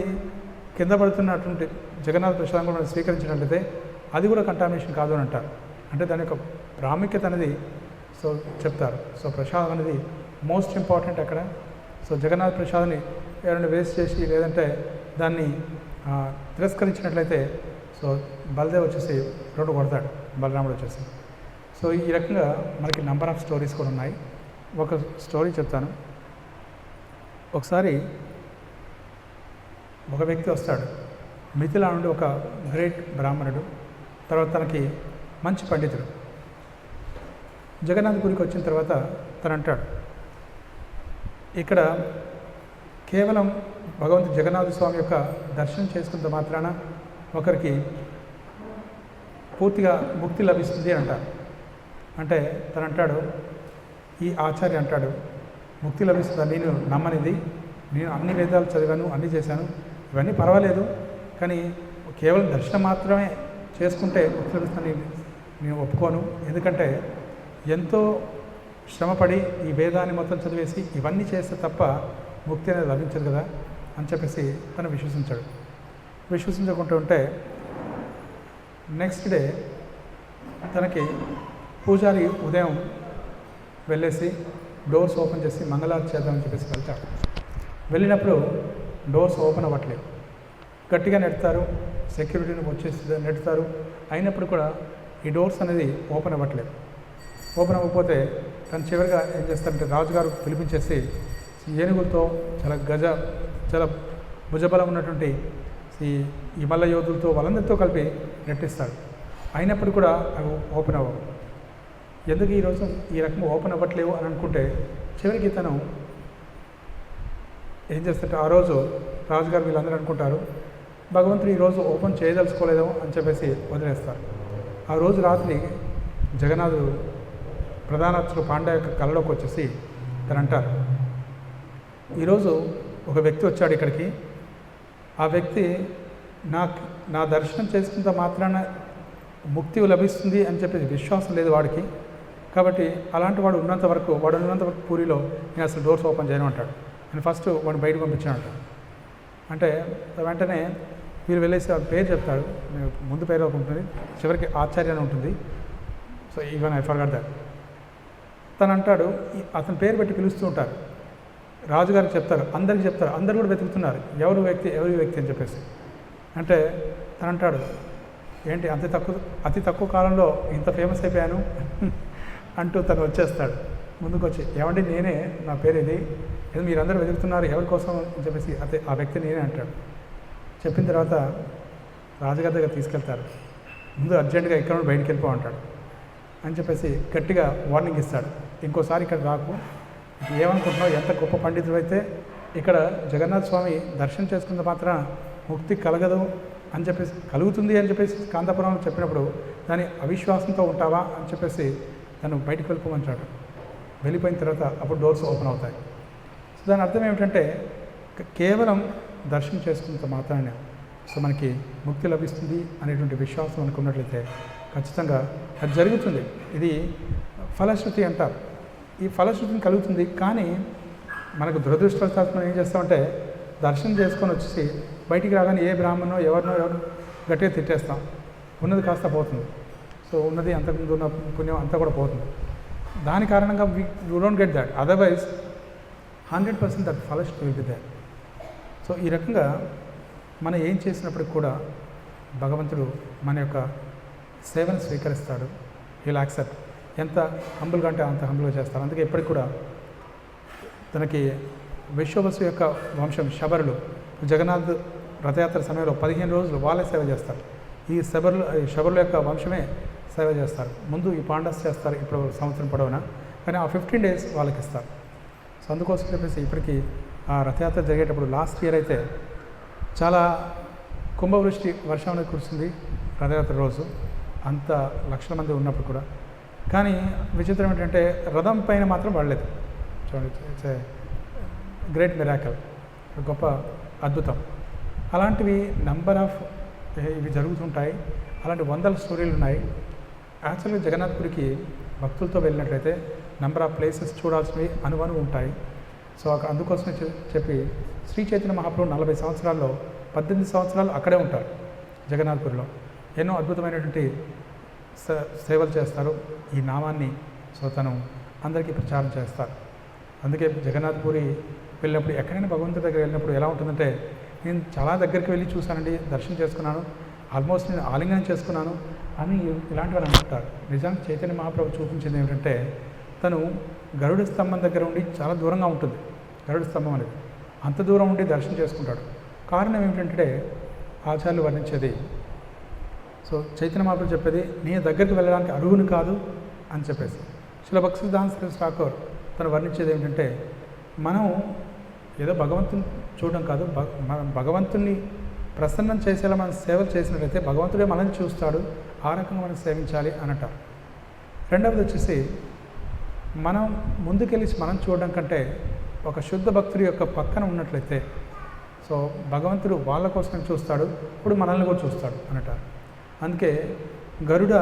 కింద పడుతున్నటువంటి జగన్నాథ ప్రసాదం కూడా స్వీకరించినట్లయితే అది కూడా కంటామినేషన్ కాదు అని అంటారు. అంటే దాని యొక్క ప్రాముఖ్యత అనేది చెప్తారు. ప్రసాదం అనేది మోస్ట్ ఇంపార్టెంట్ అక్కడ. జగన్నాథ ప్రసాదాన్ని ఎవరైనా వేస్ట్ చేసి లేదంటే దాన్ని తిరస్కరించినట్లయితే బలదేవ్ వచ్చేసి రోడ్డు కొడతాడు, బలరాముడు వచ్చేసి. ఈ రకంగా మనకి నంబర్ ఆఫ్ స్టోరీస్ కూడా ఉన్నాయి. ఒక స్టోరీ చెప్తాను. ఒకసారి ఒక వ్యక్తి వస్తాడు, మిథిలా నుండి ఒక గ్రేట్ బ్రాహ్మణుడు, తర్వాత తనకి మంచి పండితుడు. జగన్నాథపురికి వచ్చిన తర్వాత తను అంటాడు, ఇక్కడ కేవలం భగవంతుడు జగన్నాథ స్వామి యొక్క దర్శనం చేసుకున్నంత మాత్రాన ఒకరికి పూర్తిగా ముక్తి లభిస్తుంది అని అంటారు. అంటే తను అంటాడు, ఈ ఆచార్య అంటాడు, ముక్తి లభిస్తుందని నేను నమ్మనిది, నేను అన్ని వేదాలు చదివాను, అన్నీ చేశాను, ఇవన్నీ పర్వాలేదు, కానీ కేవలం దర్శనం మాత్రమే చేసుకుంటే ముక్తి లభిస్తుందని నేను ఒప్పుకోను. ఎందుకంటే ఎంతో శ్రమపడి ఈ వేదాన్ని మొత్తం చదివేసి ఇవన్నీ చేస్తే తప్ప ముక్తి అనేది లభించదు కదా అని చెప్పేసి తను విశ్వసించకుంటూ ఉంటే నెక్స్ట్ డే తనకి పూజారి ఉదయం వెళ్ళేసి డోర్స్ ఓపెన్ చేసి మంగళారతి చేద్దామని చెప్పేసి వెళ్తాడు. వెళ్ళినప్పుడు డోర్స్ ఓపెన్ అవ్వట్లేదు, గట్టిగా నెడతారు, సెక్యూరిటీని వచ్చేసి నెట్టుతారు. అయినప్పుడు కూడా ఈ డోర్స్ అనేది ఓపెన్ అవ్వట్లేదు. ఓపెన్ అవ్వకపోతే తను చివరిగా ఏం చేస్తారంటే రాజుగారు పిలిపించేసి ఏనుగులతో చాలా భుజబలం ఉన్నటువంటి ఈ మల్ల యోధులతో వాళ్ళందరితో కలిపి నెట్టిస్తాడు. అయినప్పుడు కూడా అవి ఓపెన్ అవ్వవు. ఎందుకు ఈరోజు ఈ రకం ఓపెన్ అవ్వట్లేవు అని అనుకుంటే చివరికి తను ఏం చేస్తారంటే ఆ రోజు రాజుగారు వీళ్ళందరూ అనుకుంటారు భగవంతుడు ఈరోజు ఓపెన్ చేయదలుచుకోలేదేమో అని చెప్పేసి వదిలేస్తారు. ఆ రోజు రాత్రి జగన్నాథుడు ప్రధానార్చకుడు పాండ్య యొక్క కళలోకి వచ్చేసి తను అంటారు, ఈరోజు ఒక వ్యక్తి వచ్చాడు ఇక్కడికి. ఆ వ్యక్తి నా దర్శనం చేసుకున్నంత మాత్రాన ముక్తి లభిస్తుంది అని చెప్పేసి విశ్వాసం లేదు వాడికి. కాబట్టి అలాంటి వాడు ఉన్నంత వరకు పూరిలో నేను అసలు డోర్స్ ఓపెన్ చేయను అంటాడు. నేను ఫస్ట్ వాడిని బయటకు పంపించాను అంటాడు. అంటే వెంటనే వీరు వెళ్ళేసి ఆ పేరు చెప్తాడు. ముందు పేరు ఒక ఉంటుంది, చివరికి ఆచార్య అని ఉంటుంది. So even I forgot that. తను అంటాడు, అతని పేరు పెట్టి పిలుస్తూ ఉంటారు. రాజుగారికి చెప్తారు, అందరికీ చెప్తారు, అందరు కూడా వెతుకుతున్నారు ఎవరి వ్యక్తి అని చెప్పేసి. అంటే తను అంటాడు, ఏంటి అతి తక్కువ కాలంలో ఇంత ఫేమస్ అయిపోయాను అంటూ తను వచ్చేస్తాడు. ముందుకు వచ్చి, ఏమండి నేనే, నా పేరు ఇది, మీరందరూ వెతుకుతున్నారు ఎవరి కోసం అని చెప్పేసి ఆ వ్యక్తి నేనే అంటాడు. చెప్పిన తర్వాత రాజుగారి దగ్గర తీసుకెళ్తారు. ముందు అర్జెంటుగా ఇక్కడ నుండి బయటికి వెళ్ళిపో అంటాడు అని చెప్పేసి గట్టిగా వార్నింగ్ ఇస్తాడు. ఇంకోసారి ఇక్కడ రాకు, ఏమనుకుంటున్నావు, ఎంత గొప్ప పండితుడు అయితే ఇక్కడ జగన్నాథ స్వామి దర్శనం చేసుకున్న మాత్రం ముక్తి కలగదు అని చెప్పేసి, కలుగుతుంది అని చెప్పేసి కాంతాపురంలో చెప్పినప్పుడు దాని అవిశ్వాసంతో ఉంటావా అని చెప్పేసి తను బయటికి వెళ్ళిపోమంటాడు. వెళ్ళిపోయిన తర్వాత అప్పుడు డోర్స్ ఓపెన్ అవుతాయి. సో దాని అర్థం ఏమిటంటే కేవలం దర్శనం చేసుకున్నంత మాత్రాన్ని సో మనకి ముక్తి లభిస్తుంది అనేటువంటి విశ్వాసం మనకు ఉన్నట్లయితే ఖచ్చితంగా అది జరుగుతుంది. ఇది ఫలశ్రుతి అంటారు. ఈ ఫలశ్రుతిని కలుగుతుంది. కానీ మనకు దురదృష్టవశాత్తు మనం ఏం చేస్తామంటే దర్శనం చేసుకొని వచ్చేసి బయటికి రాగానే ఏ బ్రాహ్మణో ఎవరినో గట్టిగా తిట్టేస్తాం. ఉన్నది కాస్త పోతుంది. సో ఉన్నది అంతకుముందు ఉన్న పుణ్యం అంతా కూడా పోతుంది. దాని కారణంగా you don't get that. Otherwise 100% that ఫలశ్రుతి విల్ బి దేర్. సో ఈ రకంగా మనం ఏం చేసినప్పటికి కూడా భగవంతుడు మన యొక్క సేవను స్వీకరిస్తాడు. He'll accept. ఎంత హంబుల్గా అంటే అంత హంబుల్గా చేస్తారు. అందుకే ఎప్పటికి కూడా తనకి విశ్వవసు యొక్క వంశం శబరులు జగన్నాథ్ రథయాత్ర సమయంలో 15 రోజులు వాళ్ళే సేవ చేస్తారు. ఈ శబరుల యొక్క వంశమే సేవ చేస్తారు. ముందు ఈ పాండస్ చేస్తారు ఇప్పుడు సంవత్సరం పొడవునా, కానీ ఆ 15 days వాళ్ళకి ఇస్తారు. సో అందుకోసం చెప్పేసి ఇప్పటికీ ఆ రథయాత్ర జరిగేటప్పుడు లాస్ట్ ఇయర్ అయితే చాలా కుంభవృష్టి వర్షం అనేది కురిసింది రథయాత్ర రోజు. అంత లక్షల మంది ఉన్నప్పుడు కూడా. కానీ విచిత్రం ఏంటంటే రథం పైన మాత్రం పడలేదు. చూడండి, ఇట్స్ ఏ గ్రేట్ మిరాకల్, గొప్ప అద్భుతం. అలాంటివి నంబర్ ఆఫ్ ఇవి జరుగుతుంటాయి. అలాంటి వందల స్టోరీలు ఉన్నాయి. యాక్చువల్గా జగన్నాథ్పురికి భక్తులతో వెళ్ళినట్లయితే నంబర్ ఆఫ్ ప్లేసెస్ చూడాల్సినవి అనువను ఉంటాయి. సో అందుకోసమే చెప్పి శ్రీ చైతన్య మహాప్రభు 40 సంవత్సరాల్లో 18 సంవత్సరాలు అక్కడే ఉంటారు జగన్నాథ్పురిలో. ఎన్నో అద్భుతమైనటువంటి సేవలు చేస్తారు. ఈ నామాన్ని సో తను అందరికీ ప్రచారం చేస్తారు. అందుకే జగన్నాథ్పురి వెళ్ళినప్పుడు ఎక్కడైనా భగవంతుడి దగ్గర వెళ్ళినప్పుడు ఎలా ఉంటుందంటే, నేను చాలా దగ్గరికి వెళ్ళి చూశానండి, దర్శనం చేసుకున్నాను, ఆల్మోస్ట్ నేను ఆలింగనం చేసుకున్నాను అని ఇలాంటివి అనుకుంటారు. నిజానికి చైతన్య మహాప్రభు చూపించింది ఏమిటంటే, తను గరుడ స్తంభం దగ్గర ఉండి చాలా దూరంగా ఉంటుంది. గరుడ స్తంభం అనేది అంత దూరం ఉండి దర్శనం చేసుకుంటాడు. కారణం ఏమిటంటే ఆచార్యులు వర్ణించేది, సో చైతన్య మహాప్రభు చెప్పేది, నీ దగ్గరికి వెళ్ళడానికి అర్హుని కాదు అని చెప్పేసి. శిల భక్తిసిద్ధాంత సరస్వతి ఠాకూర్ తను వర్ణించేది ఏమిటంటే, మనం ఏదో భగవంతుని చూడడం కాదు, భగవంతుని ప్రసన్నం చేసేలా మనం సేవలు చేసినట్లయితే భగవంతుడే మనల్ని చూస్తాడు, ఆ రకంగా మనం సేవించాలి అని అంటారు. రెండవది వచ్చేసి, మనం ముందుకెళ్ళి మనం చూడడం కంటే ఒక శుద్ధ భక్తుడి యొక్క పక్కన ఉన్నట్లయితే సో భగవంతుడు వాళ్ళ కోసం చూస్తాడు, ఇప్పుడు మనల్ని కూడా చూస్తాడు అని అంటారు. అందుకే గరుడ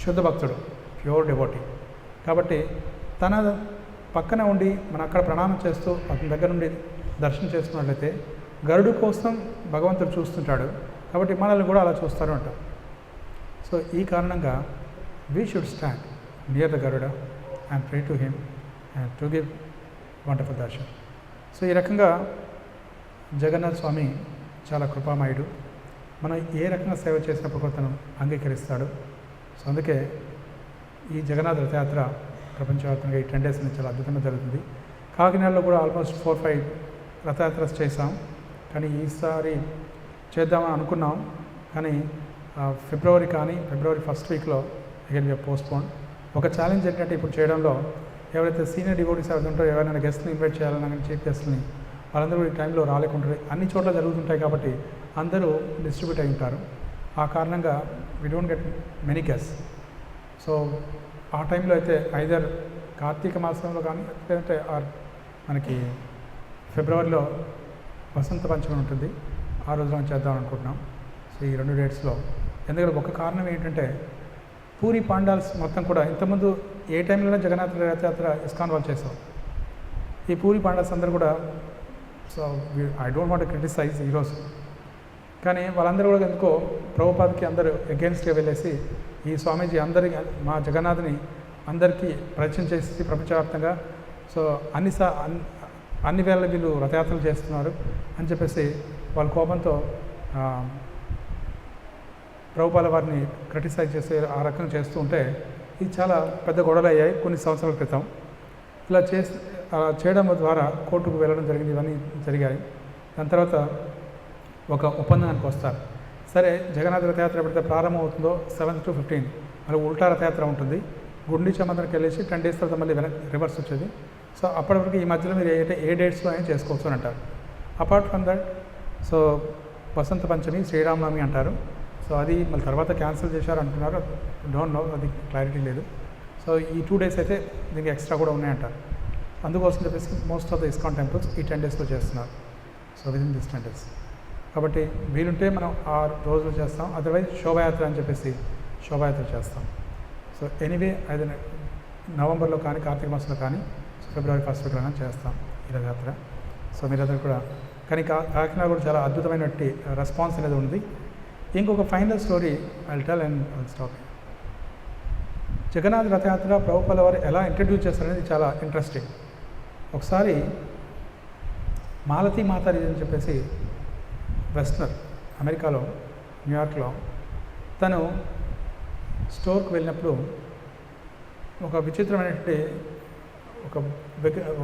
శుద్ధ భక్తుడు, ప్యూర్ డివోటీ. కాబట్టి తన పక్కన ఉండి మనం అక్కడ ప్రణామం చేస్తూ అతని దగ్గర నుండి దర్శనం చేసుకున్నట్లయితే గరుడు కోసం భగవంతుడు చూస్తుంటాడు, కాబట్టి మనల్ని కూడా అలా చూస్తారు అంటారు. సో ఈ కారణంగా we should stand near the Garuda and pray to him and to give wonderful Darshan. So ఈ రకంగా జగన్నాథ స్వామి చాలా కృపామయుడు. మనం ఏ రకంగా సేవ చేసినప్పుడు కూడా తను అంగీకరిస్తాడు. సో అందుకే ఈ జగన్నాథ రథయాత్ర ప్రపంచవ్యాప్తంగా ఈ 10 days నుంచి చాలా అద్భుతంగా జరుగుతుంది. కాకినాడలో కూడా ఆల్మోస్ట్ 4-5 రథయాత్రస్ చేసాం, కానీ ఈసారి చేద్దామని అనుకున్నాం, కానీ ఫిబ్రవరి 1st weekలో అగైన్ వి పోస్ట్పోన్. ఒక ఛాలెంజ్ ఏంటంటే ఇప్పుడు చేయడంలో ఎవరైతే సీనియర్ డివోటీస్ ఉంటారో ఎవరైనా గెస్ట్ని ఇన్వైట్ చేయాలన్నా కానీ చీఫ్ గెస్ట్ని వాళ్ళందరూ ఈ టైంలో రాలేకుంటారు. అన్ని చోట్ల జరుగుతుంటాయి కాబట్టి అందరూ డిస్ట్రిబ్యూట్ అయి ఉంటారు. ఆ కారణంగా we don't get many guest. So ఆ టైంలో అయితే ఐదర్ కార్తీక మాసంలో కానీ లేదంటే మనకి ఫిబ్రవరిలో వసంత పంచమి ఉంటుంది, ఆ రోజున చేద్దాం అనుకుంటున్నాం. సో ఈ 2 డేట్స్లో ఎందుకంటే ఒక కారణం ఏంటంటే పూరి పాండాల్స్ మొత్తం కూడా ఇంతకుముందు ఏ టైంలోనే జగన్నాథ రథయాత్ర ఇస్కాన్ వాళ్ళు చేసాం. ఈ పూరి పాండాల్స్ అందరూ కూడా so I don't want criticise ఈరోజు, కానీ వాళ్ళందరూ కూడా ఎందుకో ప్రభుపాదకి అందరూ అగేన్స్ట్గా వెళ్ళేసి ఈ స్వామీజీ అందరికీ మా జగన్నాథ్ని అందరికీ పరిచయం చేసి ప్రపంచవ్యాప్తంగా సో అన్ని వేళ వీళ్ళు రథయాత్రలు చేస్తున్నారు అని చెప్పేసి వాళ్ళ కోపంతో ప్రభుపాల వారిని క్రిటిసైజ్ చేసి ఆ రకంగా చేస్తూ ఉంటే ఇది చాలా పెద్ద గొడవలు అయ్యాయి కొన్ని సంవత్సరాల క్రితం. ఇలా చేయడం ద్వారా కోర్టుకు వెళ్ళడం జరిగింది, ఇవన్నీ జరిగాయి. దాని తర్వాత ఒక ఒప్పందానికి వస్తారు. సరే జగన్నాథ రథయాత్ర ఎప్పుడైతే ప్రారంభం అవుతుందో 7th to 15 మళ్ళీ ఉల్టా రథయాత్ర ఉంటుంది. గుండీచా మందిరానికి వెళ్ళేసి 10 days తర్వాత మళ్ళీ రివర్స్ వచ్చేది. సో అప్పటి వరకు ఈ మధ్యలో మీరు ఏ డేట్స్లో అయినా చేసుకోవచ్చు అని అంటారు. అపార్ట్ ఫ్రమ్ దట్ సో వసంత పంచమి, శ్రీరామనవమి అంటారు. సో అది మళ్ళీ తర్వాత క్యాన్సిల్ చేశారు అంటున్నారు, డోంట్ నో, అది క్లారిటీ లేదు. సో ఈ 2 days అయితే దీనికి ఎక్స్ట్రా కూడా ఉన్నాయంటారు. అందుకోసం చెప్పేసి most of the ISKCON temples ఈ 10 daysలో చేస్తున్నారు. సో విదిన్ దిస్ 10 days కాబట్టి వీలుంటే మనం 6 రోజులు చేస్తాం, అదర్వైజ్ శోభాయాత్ర అని చెప్పేసి శోభాయాత్ర చేస్తాం. సో ఎనీవే అది నవంబర్లో కానీ కార్తీక మాసంలో కానీ ఫిబ్రవరి 1st weekలో కానీ చేస్తాం ఈ రథయాత్ర. సో మీరందరూ కూడా కానీ కాకినాడ కూడా చాలా అద్భుతమైనటువంటి రెస్పాన్స్ అనేది ఉంది. ఇంకొక final story I tell and I'll stop. Jagannath Rathyatra Prabhupada వారు ఎలా ఇంట్రడ్యూస్ చేస్తారనేది చాలా ఇంట్రెస్టింగ్. ఒకసారి మాలతీ మాతాజీ అని చెప్పేసి వెస్టర్నర్ అమెరికాలో న్యూయార్క్లో తను స్టోర్కి వెళ్ళినప్పుడు ఒక విచిత్రమైనటువంటి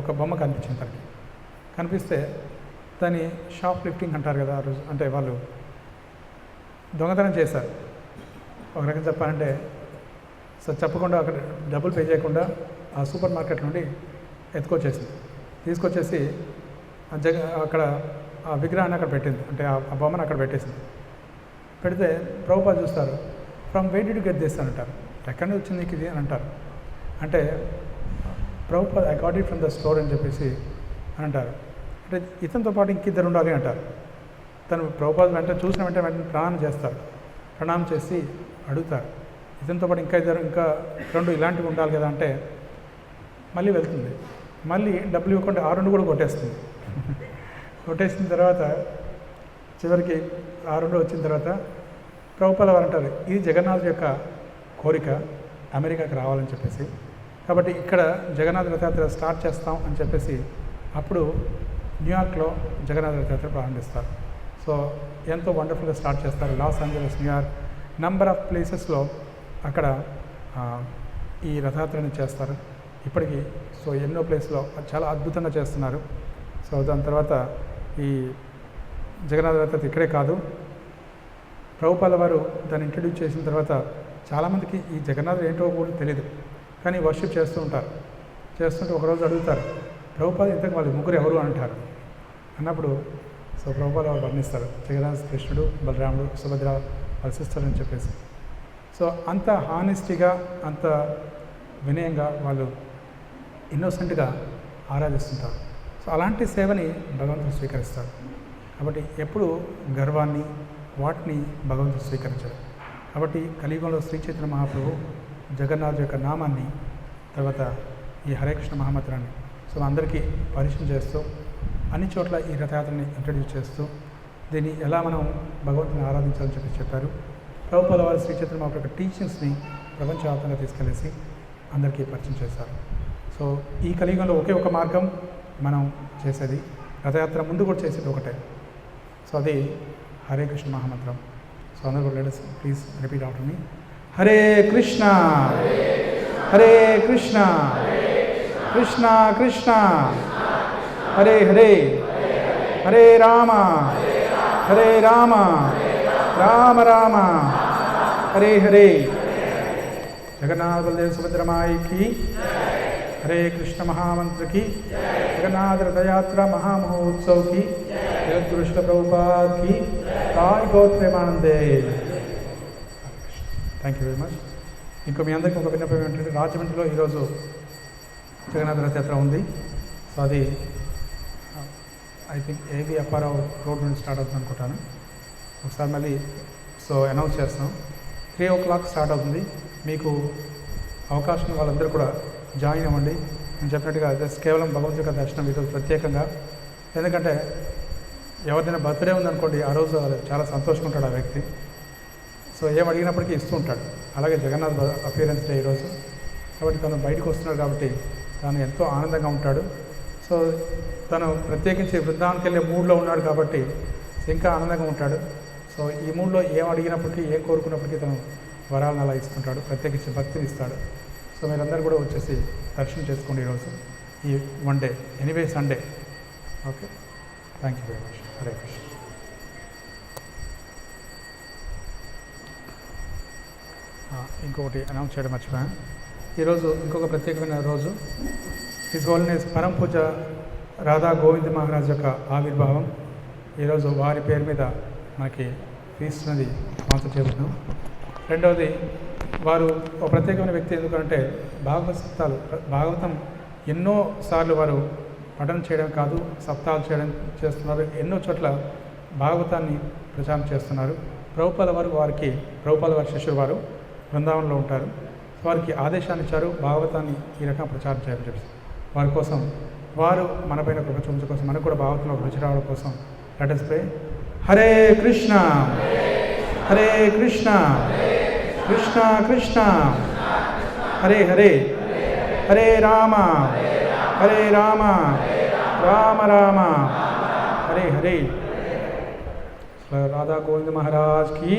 ఒక బొమ్మ కనిపించింది తనకి. కనిపిస్తే దాన్ని షాప్ లిఫ్టింగ్ అంటారు కదా ఆ రోజు, అంటే వాళ్ళు దొంగతనం చేశారు. ఒక రకంగా చెప్పాలంటే సో చెప్పకుండా అక్కడ డబ్బులు పే చేయకుండా ఆ సూపర్ మార్కెట్ నుండి తీసుకొచ్చేసి అక్కడ ఆ విగ్రహాన్ని అక్కడ పెట్టింది, అంటే ఆ బొమ్మను అక్కడ పెట్టేసింది. పెడితే ప్రభుపాద చూస్తారు, from way did you get this అని అంటారు. ఎక్కడి నుంచి వచ్చింది నీకు ఇది అని అంటారు. అంటే Prabhupada I got it from the store అని చెప్పేసి అని అంటారు. అంటే ఇతనితో పాటు ఇంకిద్దరు ఉండాలి అంటారు. తను ప్రభుపాద వెంటనే చూసిన వెంటనే ప్రణామం చేసి అడుగుతారు, ఇతనితో పాటు ఇంకా 2 ఇలాంటివి ఉండాలి కదా అంటే మళ్ళీ వెళ్తుంది. మళ్ళీ డబ్బులు ఇవ్వకుండా ఆ 2 కూడా కొట్టేసిన తర్వాత చివరికి ఆ 2 వచ్చిన తర్వాత ప్రభుపాల వారు అంటారు, ఇది జగన్నాథ్ యొక్క కోరిక అమెరికాకి రావాలని చెప్పేసి, కాబట్టి ఇక్కడ జగన్నాథ రథయాత్ర స్టార్ట్ చేస్తాం అని చెప్పేసి అప్పుడు న్యూయార్క్లో జగన్నాథ రథయాత్ర ప్రారంభిస్తారు. సో ఎంతో వండర్ఫుల్గా స్టార్ట్ చేస్తారు. Los Angeles, New York, number of ప్లేసెస్లో అక్కడ ఈ రథయాత్రని చేస్తారు ఇప్పటికీ. సో ఎన్నో ప్లేస్లో చాలా అద్భుతంగా చేస్తున్నారు. సో దాని తర్వాత ఈ జగన్నాథ రథయాత్ర ఇక్కడే కాదు, ప్రభుపాల వారు దాన్ని ఇంట్రడ్యూస్ చేసిన తర్వాత చాలామందికి ఈ జగన్నాథుడు ఏంటో కూడా తెలియదు, కానీ వర్షిప్ చేస్తుంటే ఒకరోజు అడుగుతారు, ప్రభుపాద ఇంతకు వాళ్ళు 3 ఎవరు అంటారు. అన్నప్పుడు సో ప్రభుపాద వారు వర్ణిస్తారు, జగన్నాథ కృష్ణుడు, బలరాముడు, సుభద్ర వాళ్ళ సిస్టర్ అని చెప్పేసి. సో అంత హానెస్టీగా అంత వినయంగా వాళ్ళు ఇన్నోసెంట్గా ఆరాధిస్తుంటారు. సో అలాంటి సేవని భగవంతుడు స్వీకరిస్తాడు. కాబట్టి ఎప్పుడు గర్వాన్ని వాటిని భగవంతుడు స్వీకరించాడు. కాబట్టి కలియుగంలో శ్రీ చైతన్య మహాప్రభు జగన్నాథ్ యొక్క నామాన్ని తర్వాత ఈ హరే కృష్ణ మహామంత్రాన్ని సో అందరికీ పరిచయం చేస్తూ అన్ని చోట్ల ఈ రథయాత్రని ఇంట్రడ్యూస్ చేస్తూ దీన్ని ఎలా మనం భగవంతుని ఆరాధించాలని చెప్పారు. ప్రభుపాద వారు శ్రీ చైతన్య మహాప్రభు యొక్క టీచింగ్స్ని ప్రపంచవ్యాప్తంగా తీసుకెళ్ళేసి అందరికీ పరిచయం చేశారు. సో ఈ కలియుగంలో ఒకే ఒక మార్గం మనం చేసేది, రథయాత్ర ముందు కూడా చేసేది ఒకటే. సో అది హరే కృష్ణ మహామంత్రం. సో అందరూ కూడా let us please repeat after me. Hare Krishna Hare Krishna Krishna Krishna Hare Hare Hare Rama Hare Rama Rama Rama Hare Hare. Jagannath Baladeva సుభద్రమాయికి హరే కృష్ణ మహామంత్ర की जगन्नाथ रथ यात्रा महामहोत्सव की जगद्गुरु श्रील प्रभुपाद की ताई गौर प्रेमानंदे. Thank you very much. ఇంకో మీ అందరికీ ఒక విన్నపం ఏంటంటే రాజమండ్రిలో ఈరోజు జగన్నాథ రథయాత్ర ఉంది. సో అది ఐ థింక్ ఏవి అప్పారావు రోడ్ నుండి స్టార్ట్ అవుతుంది అనుకుంటాను. ఒకసారి మళ్ళీ సో అనౌన్స్ చేస్తాం. 3 o'clock స్టార్ట్ అవుతుంది. మీకు అవకాశం వాళ్ళందరూ కూడా జాయిన్ అవ్వండి. నేను చెప్పినట్టుగా జస్ట్ కేవలం భగవంతుడి యొక్క దర్శనం ఈరోజు ప్రత్యేకంగా. ఎందుకంటే ఎవరిదైనా బర్త్డే ఉందనుకోండి, ఆ రోజు చాలా సంతోషంగా ఉంటాడు ఆ వ్యక్తి. సో ఏం అడిగినప్పటికీ ఇస్తూ ఉంటాడు. అలాగే జగన్నాథ్ అపియరెన్స్ డే ఈరోజు కాబట్టి తను బయటకు వస్తున్నాడు కాబట్టి తను ఎంతో ఆనందంగా ఉంటాడు. సో తను ప్రత్యేకించి వృద్ధానికి వెళ్ళే మూడ్లో ఉన్నాడు కాబట్టి ఇంకా ఆనందంగా ఉంటాడు. సో ఈ మూడ్లో ఏం అడిగినప్పటికీ ఏం కోరుకున్నప్పటికీ తను వరాలను అలా ఇస్తుంటాడు, ప్రత్యేకించి భక్తిని ఇస్తాడు. సో మీరందరూ కూడా వచ్చేసి దర్శనం చేసుకోండి ఈరోజు ఈ 1 day, anyway Sunday. Okay, thank you very much. Hare Krishna. ఇంకొకటి అనౌన్స్ చేయడం మర్చిపోయాను. ఈరోజు ఇంకొక ప్రత్యేకమైన రోజు. హిజ్ హోలీనెస్ పరమ పూజ రాధా గోవింద్ మహారాజ్ యొక్క ఆవిర్భావం. ఈరోజు వారి పేరు మీద మనకి ఫీస్ట్ అనేది స్పాన్సర్ చేస్తున్నాం. రెండవది, వారు ఒక ప్రత్యేకమైన వ్యక్తి. ఎందుకంటే భాగవతం ఎన్నోసార్లు వారు పఠనం చేయడం కాదు, సప్తాహాలు చేస్తున్నారు. ఎన్నో చోట్ల భాగవతాన్ని ప్రచారం చేస్తున్నారు. ప్రభుపాల వారి శిష్యులు వారు బృందావనంలో ఉంటారు. వారికి ఆదేశాన్ని ఇచ్చారు భాగవతాన్ని ఈ రకంగా ప్రచారం చేయాలని చెప్పి. వారి కోసం వారు మనపైన కృప చూపించడం కోసం, మనకు కూడా భాగవతంలో రుచి రావడం కోసం let us pray. Hare Krishna Hare Krishna Krishna Krishna Hare Hare Hare Rama Hare Rama Rama Rama Hare Hare. Radha Govinda Maharaj की